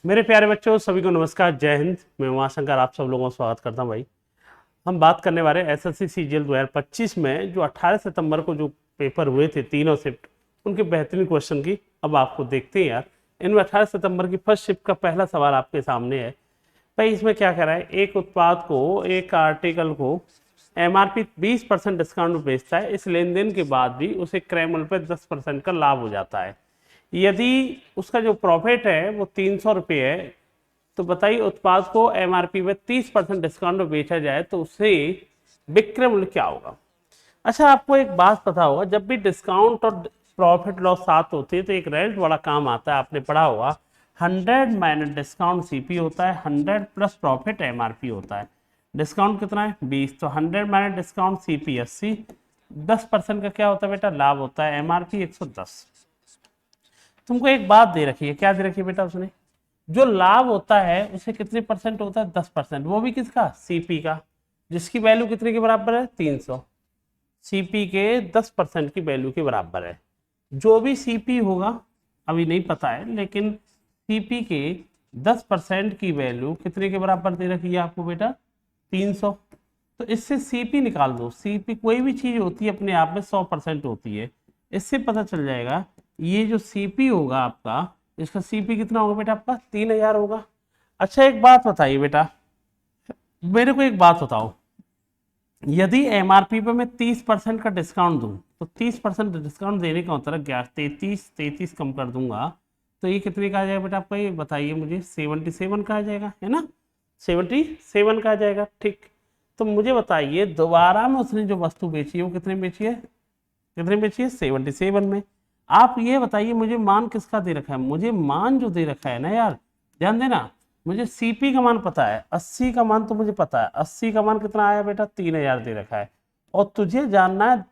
मेरे प्यारे बच्चों, सभी को नमस्कार, जय हिंद। मैं उमाशंकर आप सब लोगों का स्वागत करता हूं। भाई, हम बात करने वाले एसएससी सीजीएल 2025 में जो 18 सितंबर को जो पेपर हुए थे तीनों शिफ्ट, उनके बेहतरीन क्वेश्चन की अब आपको देखते हैं यार। इनमें 18 सितंबर की फर्स्ट शिफ्ट का पहला सवाल आपके सामने है। भाई, इसमें क्या कह रहा है, एक उत्पाद को, एक आर्टिकल को एमआरपी 20% डिस्काउंट में बेचता है। इस लेन देन के बाद भी उसे क्रय मूल्य पर 10% का लाभ हो जाता है। यदि उसका जो प्रॉफिट है वो 300 रुपये है, तो बताइए उत्पाद को एमआरपी में 30% डिस्काउंट में बेचा जाए तो उससे विक्रय मूल्य क्या होगा। अच्छा, आपको एक बात पता होगा, जब भी डिस्काउंट और प्रॉफिट लॉस साथ होते हैं तो एक रिजल्ट बड़ा काम आता है, आपने पढ़ा होगा। 100 माइनस डिस्काउंट सीपी होता है, 100 प्लस प्रॉफिट एमआरपी होता है। डिस्काउंट कितना है 20, तो 100 माइनस डिस्काउंट सीपी 80, 10% का क्या होता है बेटा, लाभ होता है एमआरपी 110। तुमको एक बात दे रखी है, क्या दे रखी है बेटा, उसने जो लाभ होता है उसे कितने परसेंट होता है, 10%, वो भी किसका, सीपी का, जिसकी वैल्यू कितने के बराबर है, 300। सीपी के 10% की वैल्यू के बराबर है। जो भी सीपी होगा अभी नहीं पता है, लेकिन सीपी के 10% की वैल्यू कितने के बराबर दे रखी है आपको बेटा, 300। तो इससे सीपी निकाल दो। सीपी कोई भी चीज होती है अपने आप में 100% होती है। इससे पता चल जाएगा ये जो सीपी होगा आपका, इसका सीपी कितना होगा बेटा, आपका 3000 होगा। अच्छा, एक बात बताइए बेटा, मेरे को एक बात बताओ, यदि एमआरपी पे मैं 30% का डिस्काउंट दूं तो 30% डिस्काउंट देने का मतलब 33 कम कर दूंगा तो ये कितने का आ जाएगा बेटा आपका, ये बताइए मुझे, 77 का आ जाएगा, है ना, 77 का आ जाएगा। ठीक, तो मुझे बताइए दोबारा में उसने जो वस्तु बेची है वो कितने बेची है, कितने बेची है, 77 में। आप ये बताइए मुझे मान किसका दे रखा है, मुझे मान जो दे रखा है ना यार, ध्यान देना, मुझे सीपी का मान पता है, 80 का मान तो मुझे पता है, 80 का मान कितना आया बेटा, 3000 दे रखा है। और तुझे जानना है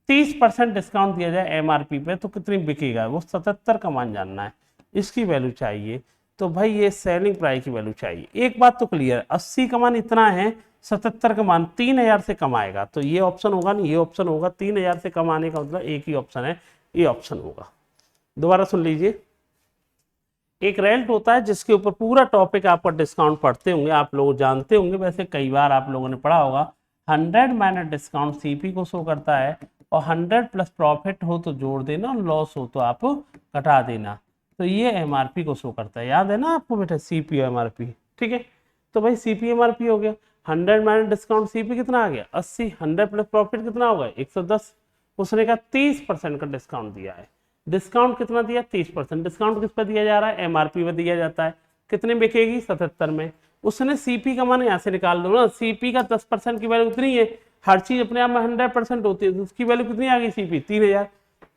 30% डिस्काउंट दिया जाए एमआरपी पे तो कितनी बिकेगा, वो 77 का मान जानना है, इसकी वैल्यू चाहिए। तो भाई ये सेलिंग प्राइस की वैल्यू चाहिए। एक बात तो क्लियर है, 80 का मान इतना है, 77 का मान 3000 से कम आएगा, तो ये ऑप्शन होगा नहीं, ये ऑप्शन होगा। 3000 से कम आने का मतलब एक ही ऑप्शन है, ये ऑप्शन होगा। दोबारा सुन लीजिए, एक रेंट होता है जिसके ऊपर पूरा टॉपिक आपका डिस्काउंट पढ़ते होंगे, आप लोग जानते होंगे, वैसे कई बार आप लोगों ने पढ़ा होगा। 100 माइनस डिस्काउंट सीपी को शो करता है, और 100 प्लस प्रॉफिट हो तो जोड़ देना, और लॉस हो तो आप घटा देना, तो ये एमआरपी को शो करता है। याद है ना आपको बेटा, सीपी और एमआरपी, ठीक है। तो भाई सीपी एमआरपी हो गया, 100 माइनस डिस्काउंट सीपी कितना आ गया, 80, 100 प्लस प्रॉफिट कितना होगा, 110। उसने कहा 30% का डिस्काउंट दिया है। डिस्काउंट कितना दिया, 30%। डिस्काउंट किस पर दिया जा रहा है, एमआरपी पर दिया जाता है। कितने बिकेगी, 77 में। उसने सीपी का मान यहाँ से निकाल दो ना, सीपी का 10% की वैल्यू कितनी है, हर चीज अपने आप में 100% होती है, तो उसकी वैल्यू कितनी आ गई सीपी, 3000।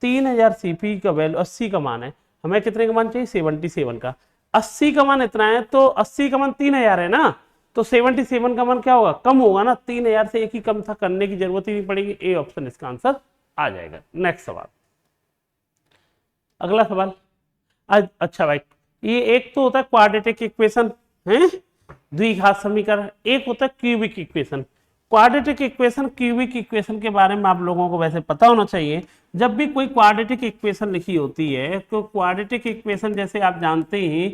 3000 सीपी का वैल्यू, 80 का मान है, हमें कितने का मान चाहिए, 77 का। 80 का मान इतना है तो 80 का मान 3000 है ना, तो 77 का मान क्या होगा, कम होगा ना, 3000 से एक ही कम था, करने की जरूरत ही नहीं पड़ेगी। ए ऑप्शन इसका आंसर आ जाएगा। नेक्स्ट सवाल, अगला सवाल। अच्छा भाई, ये एक तो होता है क्वाड्रेटिक इक्वेशन है, द्विघात समीकरण, एक होता है cubic equation. Quadratic equation, cubic equation के बारे में आप लोगों को वैसे पता होना चाहिए। जब भी कोई क्वाड्रेटिक इक्वेशन लिखी होती है तो क्वाड्रेटिक इक्वेशन जैसे आप जानते ही,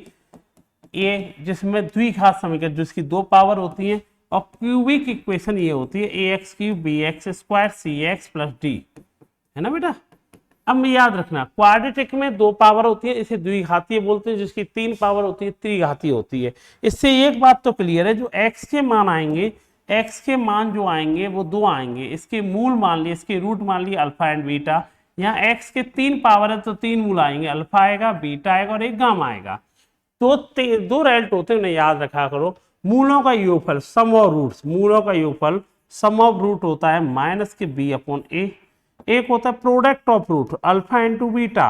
ये जिसमें द्विघात समीकरण जिसकी 2 पावर होती है, और क्यूबिक इक्वेशन ये होती है ax³ bx² cx plus D, है ना बेटा। अब याद रखना, क्वाड्रेटिक में 2 पावर होती है, इसे द्विघातीय बोलते हैं, जिसकी 3 पावर होती है त्रिघातीय होती है। इससे एक बात तो क्लियर है, जो x के मान आएंगे, x के मान जो आएंगे वो 2 आएंगे, इसके मूल मान लिए, इसके रूट मान लिए अल्फा एंड बीटा। यहाँ x के 3 पावर है तो 3 मूल आएंगे, अल्फा आएगा, बीटा आएगा और एक गामा आएगा। तो 2 रेल्ट होते हैं, उन्हें याद रखा करो। मूलों का योगफल, सम ऑफ रूट्स, मूलों का योगफल सम ऑफ रूट होता है माइनस के बी अपॉन ए। एक होता है product of root, alpha into beta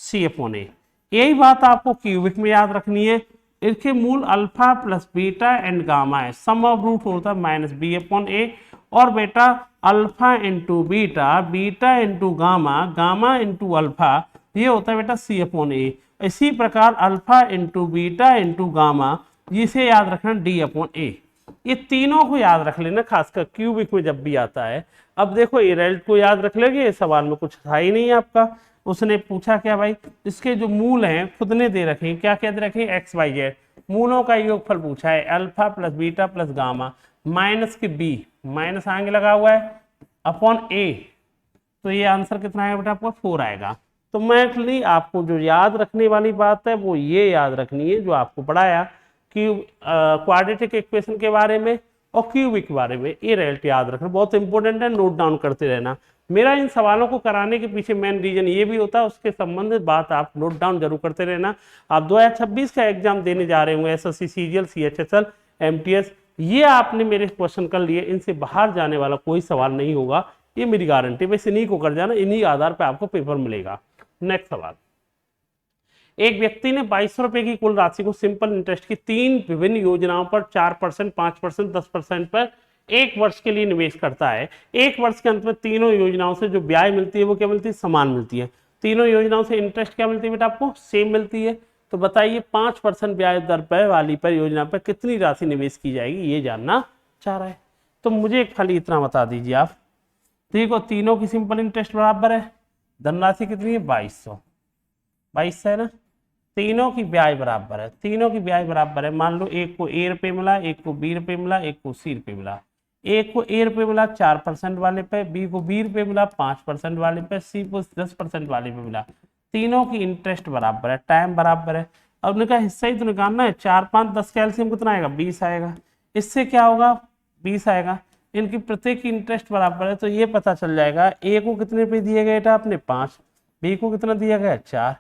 C upon A. यही बात आपको क्यूबिक में याद रखनी है, इसके मूल alpha plus beta and gamma है, सम ऑफ रूट होता है माइनस बी अपॉन ए, और बेटा alpha into beta, beta into gamma, gamma into alpha, ये होता है बेटा सी अपॉन ए। इसी प्रकार alpha into beta into gamma, जिसे याद रखना डी अपॉन ए। ये तीनों को याद रख लेना, खासकर क्यूबिक में जब भी आता है। अब देखो ये रेल्ट को याद रख लेंगे, सवाल में कुछ था ही नहीं आपका। उसने पूछा क्या भाई, इसके जो मूल हैं खुद ने दे रखे हैं, क्या क्या दे रखे हैं, एक्स वाई जेड। मूलों का योगफल पूछा है, alpha plus beta plus gamma minus के बी, माइनस आगे लगा हुआ है अपॉन ए, तो ये आंसर कितना आएगा बेटा आपको 4 आएगा। तो मैथली आपको जो याद रखने वाली बात है वो ये याद रखनी है जो आपको पढ़ाया कि क्वाड्रेटिक इक्वेशन के बारे में और क्यूबिक के बारे में, ये रिजल्ट याद रखना बहुत इंपॉर्टेंट है, नोट डाउन करते रहना। मेरा इन सवालों को कराने के पीछे मेन रीजन ये भी होता है, उसके संबंधित बात आप नोट डाउन जरूर करते रहना। आप 2026 का एग्जाम देने जा रहे होंगे, एसएससी सीजीएल सीएचएसएल एमटीएस, ये आपने मेरे क्वेश्चन कर लिए, इनसे बाहर जाने वाला कोई सवाल नहीं होगा, ये मेरी गारंटी। बस इन्हीं को कर जाना, इन्हीं आधार पर आपको पेपर मिलेगा। नेक्स्ट सवाल, एक व्यक्ति ने 2200 रुपए की कुल राशि को सिंपल इंटरेस्ट की 3 विभिन्न योजनाओं पर 4%, 5%, 10% पर 1 वर्ष के लिए निवेश करता है। 1 वर्ष के अंत में तीनों योजनाओं से जो ब्याज मिलती है वो क्या मिलती है, समान मिलती है। तीनों योजनाओं से इंटरेस्ट क्या मिलती है बेटा आपको, सेम मिलती है। तो बताइए 5% ब्याज दर पर वाली पर योजना पर कितनी राशि निवेश की जाएगी, ये जानना चाह रहा है। तो मुझे खाली इतना बता दीजिए आप, देखो तीनों की सिंपल इंटरेस्ट बराबर है, धनराशि कितनी है 2200 है ना, तीनों की ब्याज बराबर है, तीनों की ब्याज बराबर है। मान लो एक को ए रुपये मिला, एक को बी रुपये मिला, एक को सी रुपये मिला। एक को ए रुपये मिला 4% वाले पे, बी को बी रुपये मिला 5% वाले पे, सी को 10% वाले पे मिला। तीनों की इंटरेस्ट बराबर है, टाइम बराबर है। अब उनका हिस्सा ही तो निकालना है, 4 5 10 का एलसीएम कितना आएगा 20 आएगा। इससे क्या होगा 20 आएगा, इनकी प्रत्येक की इंटरेस्ट बराबर है, तो ये पता चल जाएगा ए को कितने पे दिए गए था आपने 5, बी को कितना दिया गया 4,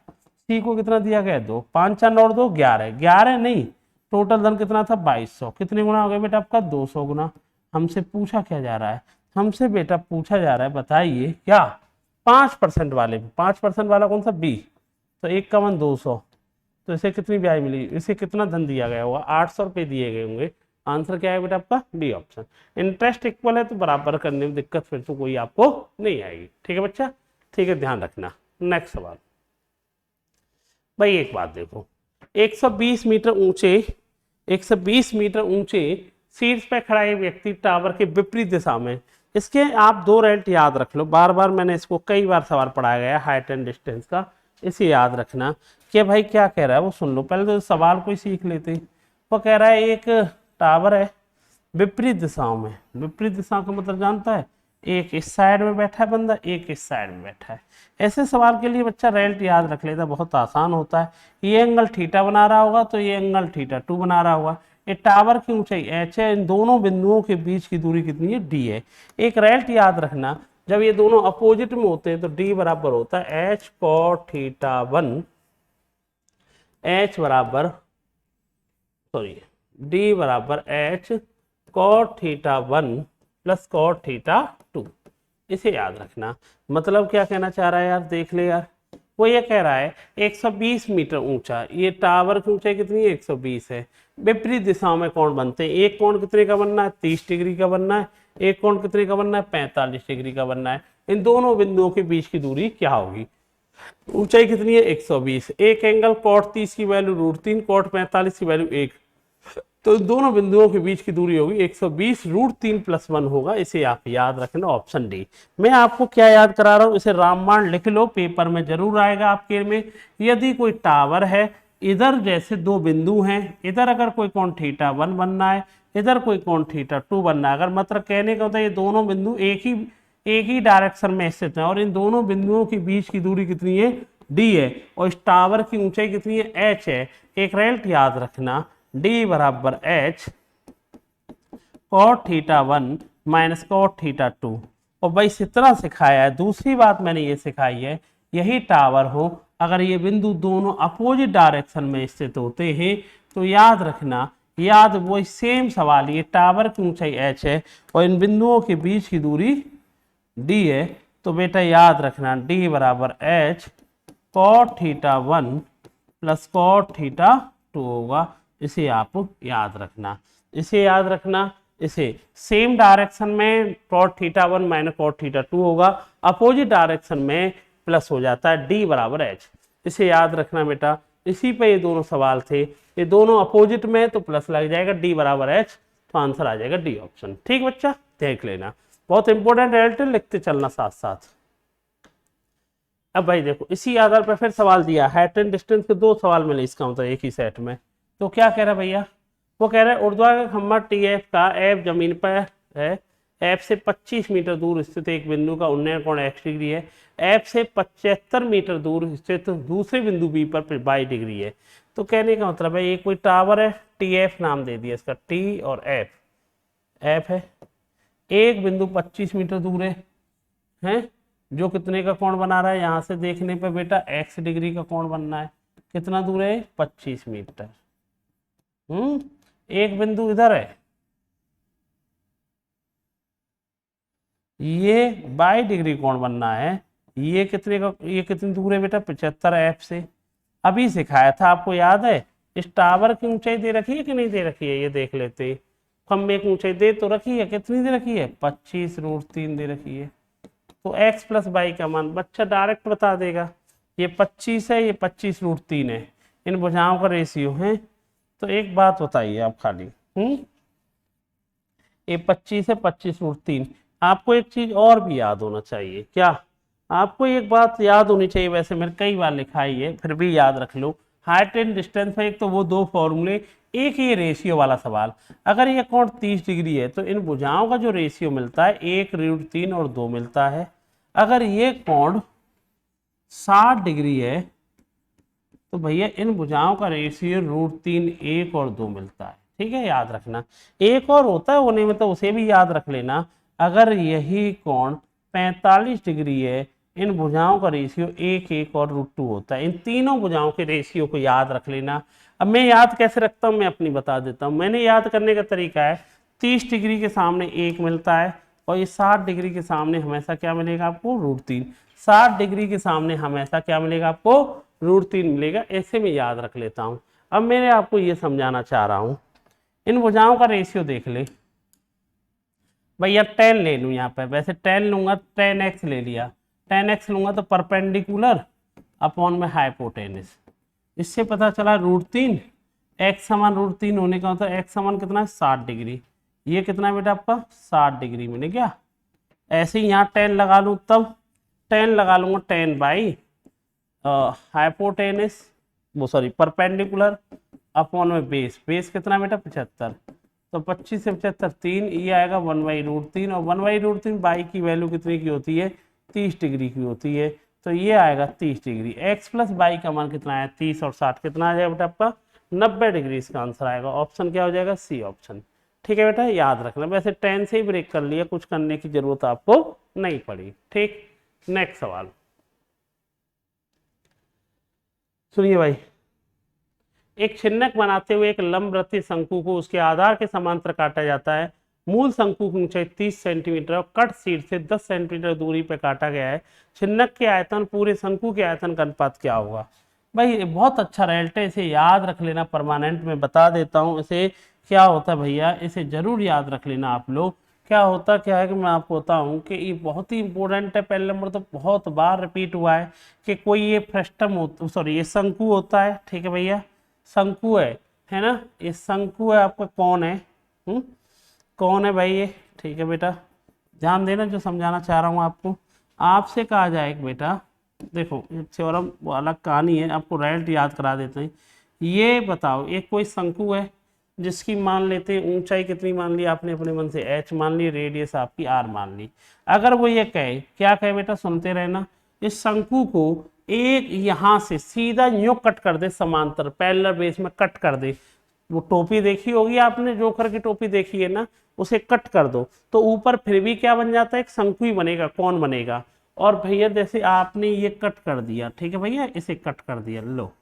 सी को कितना दिया गया 2, 5 4 और 2 11, 11 नहीं, टोटल धन कितना था 2200। कितने गुना हो गया बेटा आपका 200 गुना। हमसे पूछा क्या जा रहा है, हमसे बेटा पूछा जा रहा है बताइए क्या 5% वाले, 5% वाला कौन सा बी, तो 1 का 1 200, तो इसे कितनी ब्याज मिली, इसे कितना धन दिया गया होगा 800 रुपये दिए गए होंगे। आंसर क्या है बेटा आपका बी ऑप्शन। इंटरेस्ट इक्वल है तो बराबर करने में दिक्कत फिर तो कोई आपको नहीं आएगी। ठीक है बच्चा, ठीक है, ध्यान रखना। नेक्स्ट सवाल भाई, एक बात देखो, 120 मीटर ऊंचे 120 मीटर ऊंचे शीर्ष पर खड़ा एक व्यक्ति टावर के विपरीत दिशा में, इसके आप 2 रेल्ट याद रख लो, बार बार मैंने इसको कई बार सवाल पढ़ाया गया हाइट एंड डिस्टेंस का, इसे याद रखना कि भाई क्या कह रहा है वो सुन लो, पहले तो सवाल को ही सीख लेते। वो कह रहा है एक टावर है विपरीत दिशाओं में, विपरीत दिशा का मतलब जानता है, एक इस साइड में बैठा है बंदा, एक इस साइड में बैठा है। ऐसे सवाल के लिए बच्चा रेल्ट याद रख लेता, बहुत आसान होता है। ये एंगल थीटा बना रहा होगा तो ये एंगल थीटा 2 बना रहा होगा। ये टावर की ऊंचाई h है, इन दोनों बिंदुओं के बीच की दूरी कितनी है d है। एक रेल्ट याद रखना, जब ये दोनों अपोजिट में होते हैं तो d बराबर होता है h cot थीटा 1, h बराबर सॉरी d बराबर h cot theta 1 plus cot theta 2। इसे याद रखना। मतलब क्या कहना चाह रहा है यार, देख ले यार, वो ये कह रहा है 120 मीटर ऊंचा, ये टावर की ऊंचाई कितनी है 120 है। विपरीत दिशाओं में कोण बनते हैं, एक कोण कितने का बनना है 30 डिग्री का बनना है, एक कोण कितने का बनना है 45 डिग्री का बनना है। इन दोनों बिंदुओं के बीच की दूरी क्या होगी, ऊंचाई कितनी है 120, एक एंगल cot 30 की वैल्यू √3, cot 45 की वैल्यू 1, तो दोनों बिंदुओं के बीच की दूरी होगी 120, √3 + 1 होगा। इसे आप याद रखना, ऑप्शन डी। मैं आपको क्या याद करा रहा हूं, इसे रामबाण लिख लो, पेपर में जरूर आएगा आपके में। यदि कोई टावर है, इधर जैसे 2 बिंदु हैं, इधर अगर कोई कोण थीटा 1 बनना है, इधर कोई कोण थीटा 2 बनना है, अगर मतलब कहने का होता है ये दोनों बिंदु एक ही डायरेक्शन में स्थित है और इन दोनों बिंदुओं के बीच की दूरी कितनी है डी है, और इस टावर की ऊंचाई कितनी है एच है। एक रेल्ट याद रखना, d बराबर h cot theta 1 minus cot theta 2। और भाई इतना सिखाया है। दूसरी बात मैंने ये सिखाई है, यही टावर हो, अगर ये बिंदु दोनों अपोजिट डायरेक्शन में स्थित होते हैं तो याद रखना, याद वही सेम सवाल, ये टावर की ऊंचाई h है और इन बिंदुओं के बीच की दूरी d है, तो बेटा याद रखना d बराबर h cot theta 1 plus cot theta 2 होगा। इसे आप याद रखना, इसे याद रखना। इसे सेम डायरेक्शन में cot theta 1 minus cot theta 2 होगा, अपोजिट डायरेक्शन में प्लस हो जाता है, d बराबर h। इसे याद रखना बेटा, इसी पे ये दोनों सवाल थे, ये दोनों अपोजिट में तो प्लस लग जाएगा, d बराबर h, तो आंसर आ जाएगा डी ऑप्शन। ठीक बच्चा, देख लेना, बहुत इंपॉर्टेंट रिजल्ट, लिखते चलना साथ साथ। अब भाई देखो, इसी आधार पर फिर सवाल दिया, हाइट एंड डिस्टेंस के 2 सवाल मिले इसका मतलब एक ही सेट में। तो क्या कह रहा है भैया, वो कह रहा है ऊर्ध्वाधर खंभा टी एफ का एफ जमीन पर है, एफ से 25 मीटर दूर स्थित एक बिंदु का उन्नयन कोण x डिग्री है, एफ से 75 मीटर दूर स्थित दूसरे बिंदु बी पर 22 डिग्री है। तो कहने का मतलब है ये कोई टावर है, टी एफ नाम दे दिया इसका, टी और एफ, एफ है, एक बिंदु 25 मीटर दूर है जो कितने का कोण बना रहा है, यहां से देखने पे बेटा x डिग्री का कोण बनना है, कितना दूर है 25 मीटर। एक बिंदु इधर है, ये 22 डिग्री कोण बनना है, ये कितने का, ये कितनी दूर है बेटा 75 एफ से। अभी सिखाया था आपको याद है, इस टावर की ऊंचाई दे रखी है कि नहीं दे रखी है, ये देख लेते। खंबे की ऊंचाई दे तो रखी है, कितनी दे रखी है 25√3 दे रखी है। तो x प्लस वाई का मान बच्चा डायरेक्ट बता देगा, ये 25 है, ये 25√3 है, इन भुजाओं का रेशियो है। तो एक बात बताइए आप खाली, ये 25 है 25√3। आपको एक चीज और भी याद होना चाहिए, क्या आपको एक बात याद होनी चाहिए, वैसे मैंने कई बार लिखा ही है फिर भी याद रख लो, हाइट एंड डिस्टेंस में एक तो वो दो फॉर्मूले, एक ये रेशियो वाला सवाल। अगर ये कोण 30 डिग्री है तो इन भुजाओं का जो रेशियो मिलता है 1√3 और 2 मिलता है। अगर ये कोण 60 डिग्री है तो भैया इन भुजाओं का रेशियो √3 1 और 2 मिलता है। ठीक है, याद रखना, एक और होता है होने में तो उसे भी याद रख लेना। अगर यही कोण 45 डिग्री है, इन भुजाओं का रेशियो 1 1 और √2 होता है। इन तीनों भुजाओं के रेशियो को याद रख लेना। अब मैं याद कैसे रखता हूँ, मैं अपनी बता देता हूँ। मैंने याद करने का तरीका है, 30 डिग्री के सामने 1 मिलता है और ये 60 डिग्री के सामने हमेशा क्या मिलेगा आपको √3। 60 डिग्री के सामने हमेशा क्या मिलेगा आपको √3 मिलेगा। ऐसे में याद रख लेता हूँ। अब मैंने आपको ये समझाना चाह रहा हूँ, इन भुजाओं का रेशियो देख ले भैया, tan ले लूँ यहाँ पे, वैसे tan लूंगा tan x ले लिया, tan x लूंगा तो परपेंडिकुलर अपॉन में हाइपोटेनिस, इससे पता चला √3, x समान √3 होने का मतलब x समान कितना है 60 डिग्री, ये कितना बेटा आपका 60 डिग्री मिले क्या। ऐसे ही यहाँ tan लगा लूँ, तब tan लगा लूंगा tan बाई हाइपोटेनिस, वो सॉरी परपेंडिकुलर अपॉन में बेस, बेस कितना बेटा 75, तो 25 से 75 3, ये आएगा 1/√3 और 1/√3 बाई की वैल्यू कितने की होती है 30 डिग्री की होती है, तो ये आएगा 30 डिग्री। x प्लस बाई का मान कितना है 30 और 60 कितना आ जाएगा बेटा आपका 90 डिग्री, इसका आंसर आएगा। ऑप्शन क्या हो जाएगा सी ऑप्शन। ठीक है बेटा, याद रखना। वैसे tan से ही ब्रेक कर लिया, कुछ करने की जरूरत आपको नहीं पड़ी। ठीक, नेक्स्ट सवाल सुनिए भाई, एक छिन्नक बनाते हुए एक लंबवृत्तीय शंकु को उसके आधार के समांतर काटा जाता है। मूल शंकु की ऊंचाई 30 सेंटीमीटर और कट शीट से 10 सेंटीमीटर दूरी पर काटा गया है। छिन्नक के आयतन पूरे शंकु के आयतन का अनुपात क्या होगा। भाई बहुत अच्छा रहता है, इसे याद रख लेना, परमानेंट में बता देता हूँ। इसे क्या होता है भैया, इसे जरूर याद रख लेना आप लोग। क्या होता क्या है कि मैं आपको बताऊं कि ये बहुत ही इंपॉर्टेंट है। पहले नंबर तो बहुत बार रिपीट हुआ है कि कोई ये फ्रस्टम हो, सॉरी ये शंकु होता है। ठीक है भैया, शंकु है ना, ये शंकु है आपका, कौन है कौन है भाई ये। ठीक है बेटा, ध्यान देना जो समझाना चाह रहा हूँ आपको। आपसे कहा जाए बेटा, देखो थ्योरम वो अलग कहानी है, आपको राइट याद करा देते हैं। ये बताओ, एक कोई शंकु है जिसकी मान लेते हैं ऊंचाई कितनी मान ली आपने अपने मन से, h मान ली, रेडियस आपकी r मान ली। अगर वो ये कहे, क्या कहे बेटा, सुनते रहना, इस शंकु को एक यहां से सीधा यूं कट कर दे, समांतर पैरेलल बेस में कट कर दे। वो टोपी देखी होगी आपने, जोकर की टोपी देखी है ना, उसे कट कर दो तो ऊपर फिर भी क्या बन जाता है, एक शंकु ही बनेगा, कौन बनेगा। और भैया जैसे आपने ये कट कर दिया, ठीक है भैया, इसे कट कर दिया, लो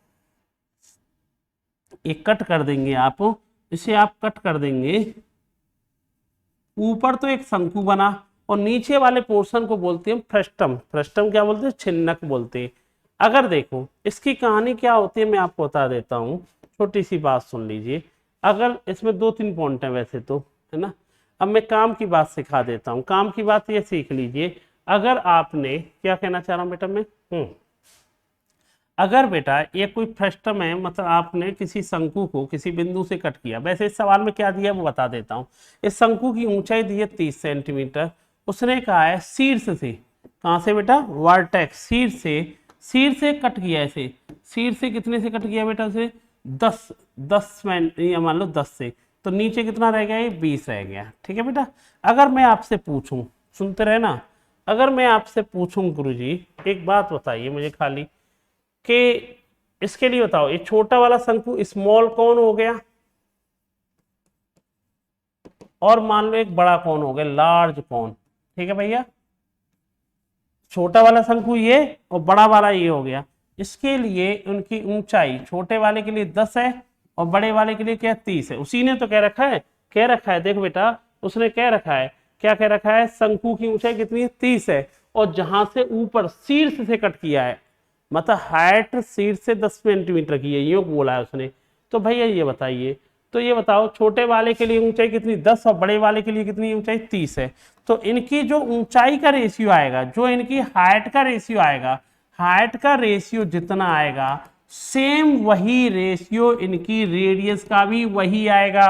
ये कट कर देंगे आप, इसे आप कट कर देंगे, ऊपर तो एक शंकु बना और नीचे वाले पोर्शन को बोलते हैं फ्रस्टम। फ्रस्टम क्या बोलते हैं, छिन्नक बोलते हैं। अगर देखो इसकी कहानी क्या होती है मैं आपको बता देता हूँ, छोटी सी बात सुन लीजिए। अगर इसमें 2-3 पॉइंट है वैसे तो, है ना। अब मैं काम की बात सिखा देता हूँ, काम की बात ये सीख लीजिए। अगर आपने, क्या कहना चाह रहा हूँ बेटा मैं, अगर बेटा ये कोई फ्रस्टम है, मतलब आपने किसी शंकु को किसी बिंदु से कट किया। वैसे इस सवाल में क्या दिया है वो बता देता हूँ। इस शंकु की ऊंचाई दी है 30 सेंटीमीटर। उसने कहा है शीर्ष से, कहाँ से बेटा, वर्टेक्स, शीर्ष से कट किया। ऐसे शीर्ष से कितने से कट किया बेटा, उसे 10, 10 में ये मान लो 10 से, तो नीचे कितना रह गया, ये 20 रह गया। ठीक है बेटा, अगर मैं आपसे पूछूं, सुनते रहे ना, अगर मैं आपसे पूछूं गुरुजी एक बात बताइए मुझे खाली, कि इसके लिए बताओ, ये छोटा वाला शंकु स्मॉल कौन हो गया, और मान लो एक बड़ा कौन हो गया, लार्ज कौन। ठीक है भैया, छोटा वाला शंकु ये और बड़ा वाला ये हो गया। इसके लिए उनकी ऊंचाई छोटे वाले के लिए 10 है और बड़े वाले के लिए क्या 30 है। उसी ने तो कह रखा है, कह रखा है, देखो बेटा उसने कह रखा है, क्या कह रखा है, शंकु की ऊंचाई कितनी है, 30 है, और जहां से ऊपर शीर्ष से कट किया है, मतलब हाइट शीर्ष से 10 सेंटीमीटर की है, ये बोला है उसने। तो भैया ये बताइए, तो ये बताओ छोटे वाले के लिए ऊंचाई कितनी 10 और बड़े वाले के लिए कितनी ऊंचाई 30 है। तो इनकी जो ऊंचाई का रेशियो आएगा, जो इनकी हाइट का रेशियो आएगा, हाइट का रेशियो जितना आएगा सेम वही रेशियो इनकी रेडियस का भी वही आएगा।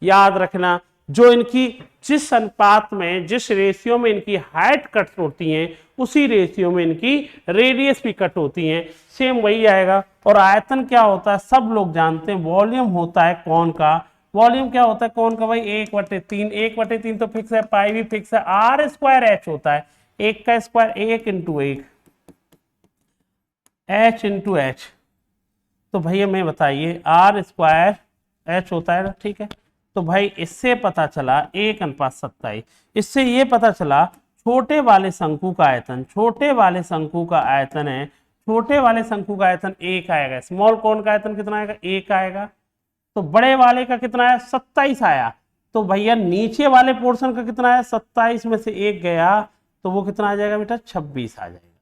याद रखना, जो इनकी जिस अनुपात में, जिस रेशियो में इनकी हाइट कट होती है, उसी रेशियो में इनकी रेडियस भी कट होती है, सेम वही आएगा। और आयतन क्या होता है सब लोग जानते हैं, वॉल्यूम होता है कौन का, वॉल्यूम क्या होता है कौन का भाई, 1/3, 1/3 तो फिक्स है, पाई भी फिक्स है, आर स्क्वायर एच होता है, एक का square 1 into 1, H into H. तो भैया मैं बताइए आर स्क्वायर एच होता है ना, ठीक है। तो भाई इससे पता चला 1:27, इससे ये पता चला छोटे वाले शंकु का आयतन, छोटे वाले शंकु का आयतन है, छोटे वाले शंकु का आयतन 1 आएगा, स्मॉल कौन का आयतन कितना आएगा, 1 आएगा। तो बड़े वाले का कितना आया, 27 आया। तो भैया नीचे वाले पोर्शन का कितना आया, 27 में से 1 गया, तो वो कितना आ जाएगा बेटा, 26 आ जाएगा।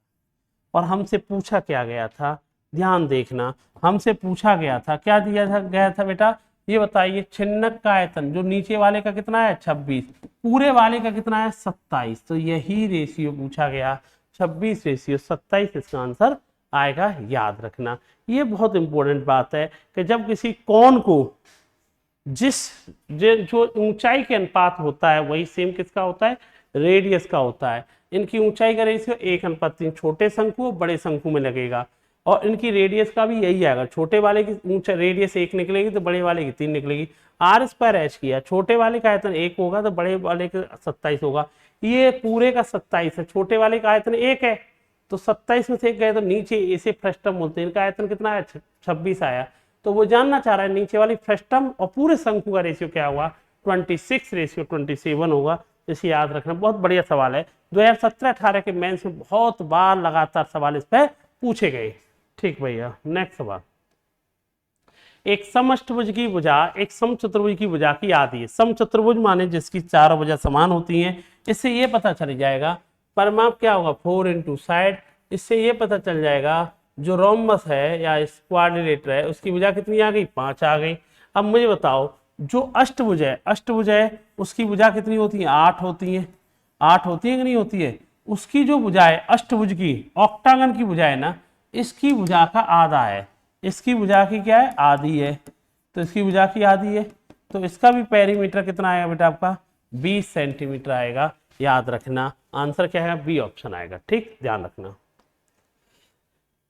और हमसे पूछा क्या गया था, ध्यान देखना, हमसे पूछा गया था, क्या दिया था गया था बेटा, ये बताइए छिन्नक का आयतन, जो नीचे वाले का कितना है 26, पूरे वाले का कितना है 27, तो यही रेशियो पूछा गया, 26:27 इसका आंसर आएगा। याद रखना, ये बहुत इंपॉर्टेंट बात है कि जब किसी कोण को जो ऊंचाई के अनुपात होता है वही सेम किसका होता है, रेडियस का होता है। इनकी ऊंचाई का रेशियो 1:3 छोटे शंकु और बड़े शंकु में लगेगा, और इनकी रेडियस का भी यही आएगा, छोटे वाले की ऊंचाई रेडियस 1 निकलेगी तो बड़े वाले की 3 निकलेगी। आर स्क्वायर एच किया, छोटे वाले का आयतन 1 होगा तो बड़े वाले का 27 होगा, ये पूरे का 27 है, छोटे वाले का आयतन 1 है, तो 27 में से 1 गए तो नीचे इसे फ्रस्टम बोलते हैं, इनका आयतन कितना है 26 आया। तो वो जानना चाह रहा है नीचे वाली फ्रस्टम और पूरे शंकु का रेशियो क्या हुआ, 26:27 होगा। इसे याद रखना, बहुत बढ़िया सवाल है, 2017-18 के मेंस में बहुत बार लगातार सवाल इस पर पूछे गए। ठीक भैया, नेक्स्ट सवाल, एक समअष्टभुज की भुजा एक समचतुर्भुज की भुजा की आधी है। समचतुर्भुज माने जिसकी चारों भुजा समान होती हैं, इससे ये पता चल जाएगा परिमाप क्या होगा 4 इंटू साइड। इससे ये पता चल जाएगा जो रोम्बस है या क्वाड्रिलेटर है उसकी भुजा कितनी आ गई, 5 आ गई। अब मुझे बताओ जो अष्टभुज है उसकी भुजा कितनी होती है, 8 होती है, 8 होती है कि नहीं होती है। उसकी जो भुजा है अष्टभुज की, ऑक्टागन की भुजा है ना, इसकी भुजा का आधा है, इसकी भुजा की क्या है, आधी है, तो इसकी भुजा की आधी है, तो इसका भी पेरीमीटर कितना आएगा बेटा आपका 20 सेंटीमीटर आएगा। याद रखना आंसर क्या है, बी ऑप्शन आएगा। ठीक, ध्यान रखना।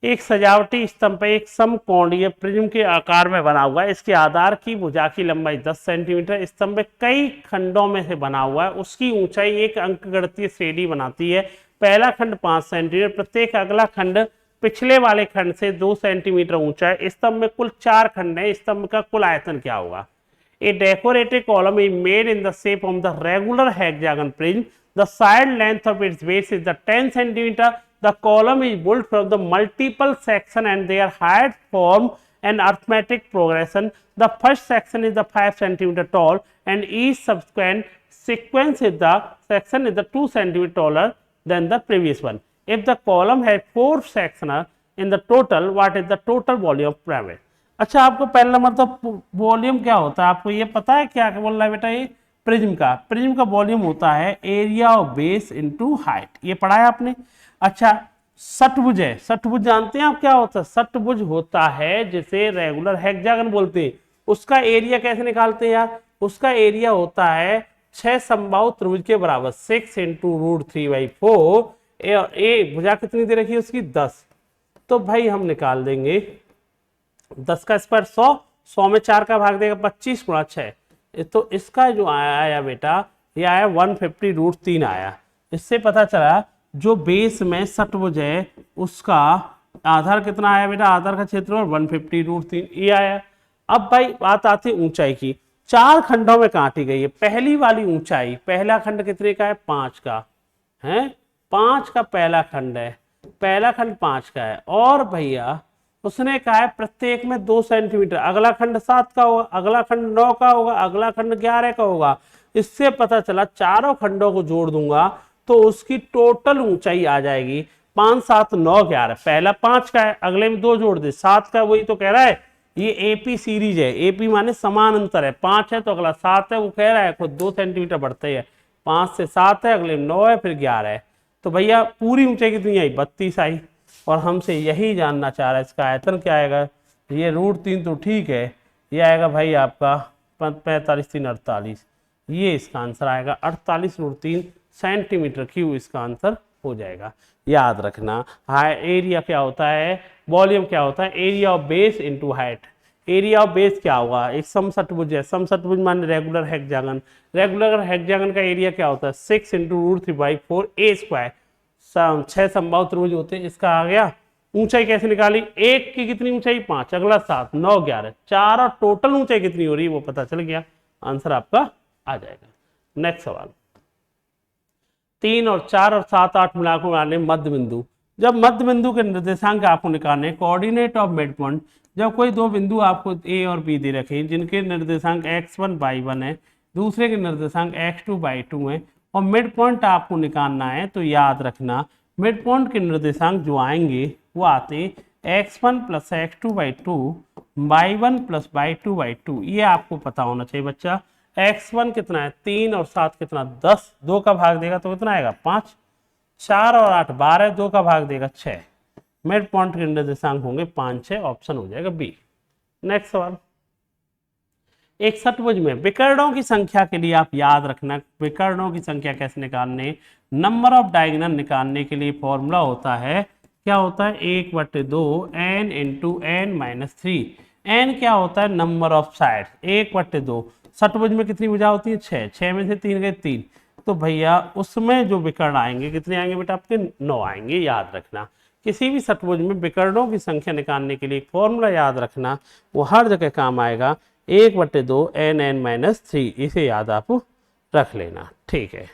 एक सजावटी स्तंभ पर एक समकोणीय प्रिज्म के आकार में बना हुआ है, इसके आधार की भुजा की लंबाई 10 सेंटीमीटर, स्तंभ कई खंडों में से बना हुआ है, उसकी ऊंचाई एक अंकगणितीय श्रेणी बनाती है। पहला खंड 5 सेंटीमीटर, प्रत्येक अगला खंड पिछले वाले खंड से 2 सेंटीमीटर ऊंचा है। स्तंभ में कुल 4 खंड है, स्तंभ का कुल आयतन क्या होगा। A decorated column is made in the shape of the regular hexagon prism. The side length of its base is the 10 centimeter. The column is built from the multiple section and their height form an arithmetic progression. The first section is the 5 centimeter tall and each subsequent sequence is the section is the 2 centimeter taller than the previous one. If the column has 4 sections in the total, what is the total volume of pyramid? अच्छा, आपको पहला मतलब volume क्या होता है आपको ये पता है, क्या बोल रहा है बेटा, ये प्रिज्म का वॉल्यूम होता है area of base into height, ये पढ़ा है आपने। अच्छा, षटभुज है, षटभुज जानते हैं आप क्या होता है, षटभुज होता है जिसे रेगुलर हेक्सागन बोलते हैं। उसका एरिया कैसे निकालते हैं यार, उसका एरिया होता है 6 समबाहु त्रिभुज के बराबर, 6 इंटू √3/4। ए भुजा कितनी दे रखी है उसकी 10, तो भाई हम निकाल देंगे 10 का स्क्वायर 100, 100 में 4 का भाग देगा 25 गुणा 6, तो इसका जो आया बेटा ये आया 150√3 आया। इससे पता चला जो बेस में षटभुज है उसका आधार कितना आया बेटा, आधार का क्षेत्रफल 150√3 ये आया। अब भाई बात आती है ऊंचाई की, 4 खंडों में काटी गई है। पहली वाली ऊंचाई, पहला खंड कितने का है, 5 का है, 5 का पहला खंड है, पहला खंड 5 का है। और भैया उसने कहा है प्रत्येक में 2 सेंटीमीटर, अगला खंड 7 का होगा, अगला खंड 9 का होगा, अगला खंड 11 का होगा। इससे पता चला चारों खंडों को जोड़ दूंगा तो उसकी टोटल ऊंचाई आ जाएगी 5, 7, 9, 11। पहला 5 का है, अगले में 2 जोड़ दे 7 का, वही तो कह रहा है ये एपी सीरीज है, एपी माने समान अंतर है, 5 है तो अगला 7 है, वो कह रहा है खुद 2 सेंटीमीटर बढ़ते है, 5 से 7 है, अगले में 9 है, फिर 11 है। तो भैया पूरी ऊंचाई कितनी आई, 32 आई। और हमसे यही जानना चाह रहा है इसका आयतन क्या आएगा। ये √3 तो ठीक है, ये आएगा भाई आपका 45, 3, 48, ये इसका आंसर आएगा 48√3 सेंटीमीटर क्यूब इसका आंसर हो जाएगा। याद रखना हाई एरिया क्या होता है, वॉल्यूम क्या होता है, area of base into height. Area of base क्या होगा, एक समषटभुज है, समषटभुज माने रेगुलर हेक्सागन, रेगुलर हेक्सागन का एरिया क्या होता है 6 × √3/4 a स्क्वायर। 6 संभव त्रिभुज होते हैं, इसका आ गया। ऊंचाई कैसे निकाली, एक की कितनी ऊंचाई 5, अगला 7, 9, 11, 4 और टोटल ऊंचाई कितनी हो रही है वो पता चल गया, आंसर आपका आ जाएगा। नेक्स्ट सवाल, 3 और 4 और 7, 8 मिलाकर निकालने मध्य बिंदु। जब मध्य बिंदु के निर्देशांक आपको निकालने, कोऑर्डिनेट ऑफ मिड पॉइंट, जब कोई दो बिंदु आपको ए और बी दे रखे जिनके निर्देशांक x1 y1 है, दूसरे के निर्देशांक x2 y2 है, और मिड पॉइंट आपको निकालना है, तो याद रखना मिड पॉइंट के निर्देशांक जो आएंगे वो आते x1 + x2/2 y1 + y2/2। ये आपको पता होना चाहिए बच्चा। x1 कितना है 3 और 7 कितना 10, 2 का भाग देगा तो कितना आएगा 5, 4 और 8 12, 2 का भाग देगा 6। मिड पॉइंट के निर्देशांक होंगे 5, 6, ऑप्शन हो जाएगा बी। नेक्स्ट सवाल, एक षटभुज में विकर्णों की संख्या के लिए आप याद रखना, विकर्णों की संख्या कैसे निकालने, नंबर ऑफ डायगोनल निकालने के लिए फॉर्मूला होता है, क्या होता है 1/2 n × n - 3। n क्या होता है नंबर ऑफ साइड, 1/2, षटभुज में कितनी भुजा होती है 6, 6 में से 3 गए 3, तो भैया उसमें जो विकर्ण आएंगे कितने आएंगे बेटा आपके 9 आएंगे। याद रखना किसी भी षटभुज में विकर्णों की संख्या निकालने के लिए फॉर्मूला याद रखना, वो हर जगह काम आएगा, 1/2 n - 3, इसे याद आप रख लेना, ठीक है।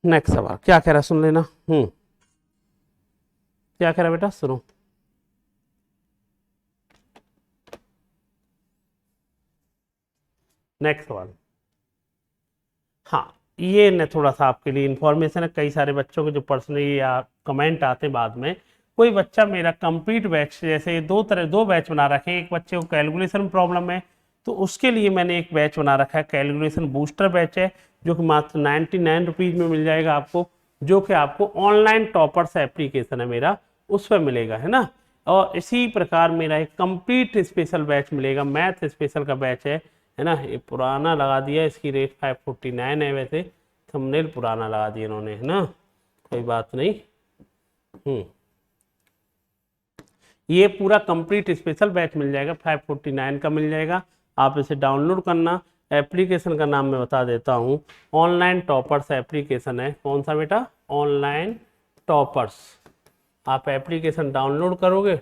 नेक्स्ट सवाल क्या कह रहा सुन लेना, क्या कह रहा बेटा सुनो। नेक्स्ट सवाल, हाँ ये न थोड़ा सा आपके लिए इंफॉर्मेशन है, कई सारे बच्चों के जो पर्सनली या कमेंट आते हैं बाद में, कोई बच्चा मेरा कंप्लीट बैच, जैसे दो बैच बना रखे हैं, एक बच्चे को कैलकुलेशन प्रॉब्लम है तो उसके लिए मैंने एक बैच बना रखा है, कैलकुलेशन बूस्टर बैच है, जो कि मात्र 99 रुपीज़ में मिल जाएगा आपको, जो कि आपको ऑनलाइन टॉपर्स एप्लीकेशन है मेरा, उस पर मिलेगा, है ना। और इसी प्रकार मेरा एक कंप्लीट स्पेशल बैच मिलेगा, मैथ स्पेशल का बैच है ना। ये पुराना लगा दिया, इसकी रेट 549 है, वैसे थंबनेल पुराना लगा दिया इन्होंने, है ना, कोई बात नहीं। ये पूरा कंप्लीट स्पेशल बैच मिल जाएगा, 549 का मिल जाएगा। आप इसे डाउनलोड करना, एप्लीकेशन का नाम मैं बता देता हूँ, ऑनलाइन टॉपर्स एप्लीकेशन है। कौन सा बेटा, ऑनलाइन टॉपर्स। आप एप्लीकेशन डाउनलोड करोगे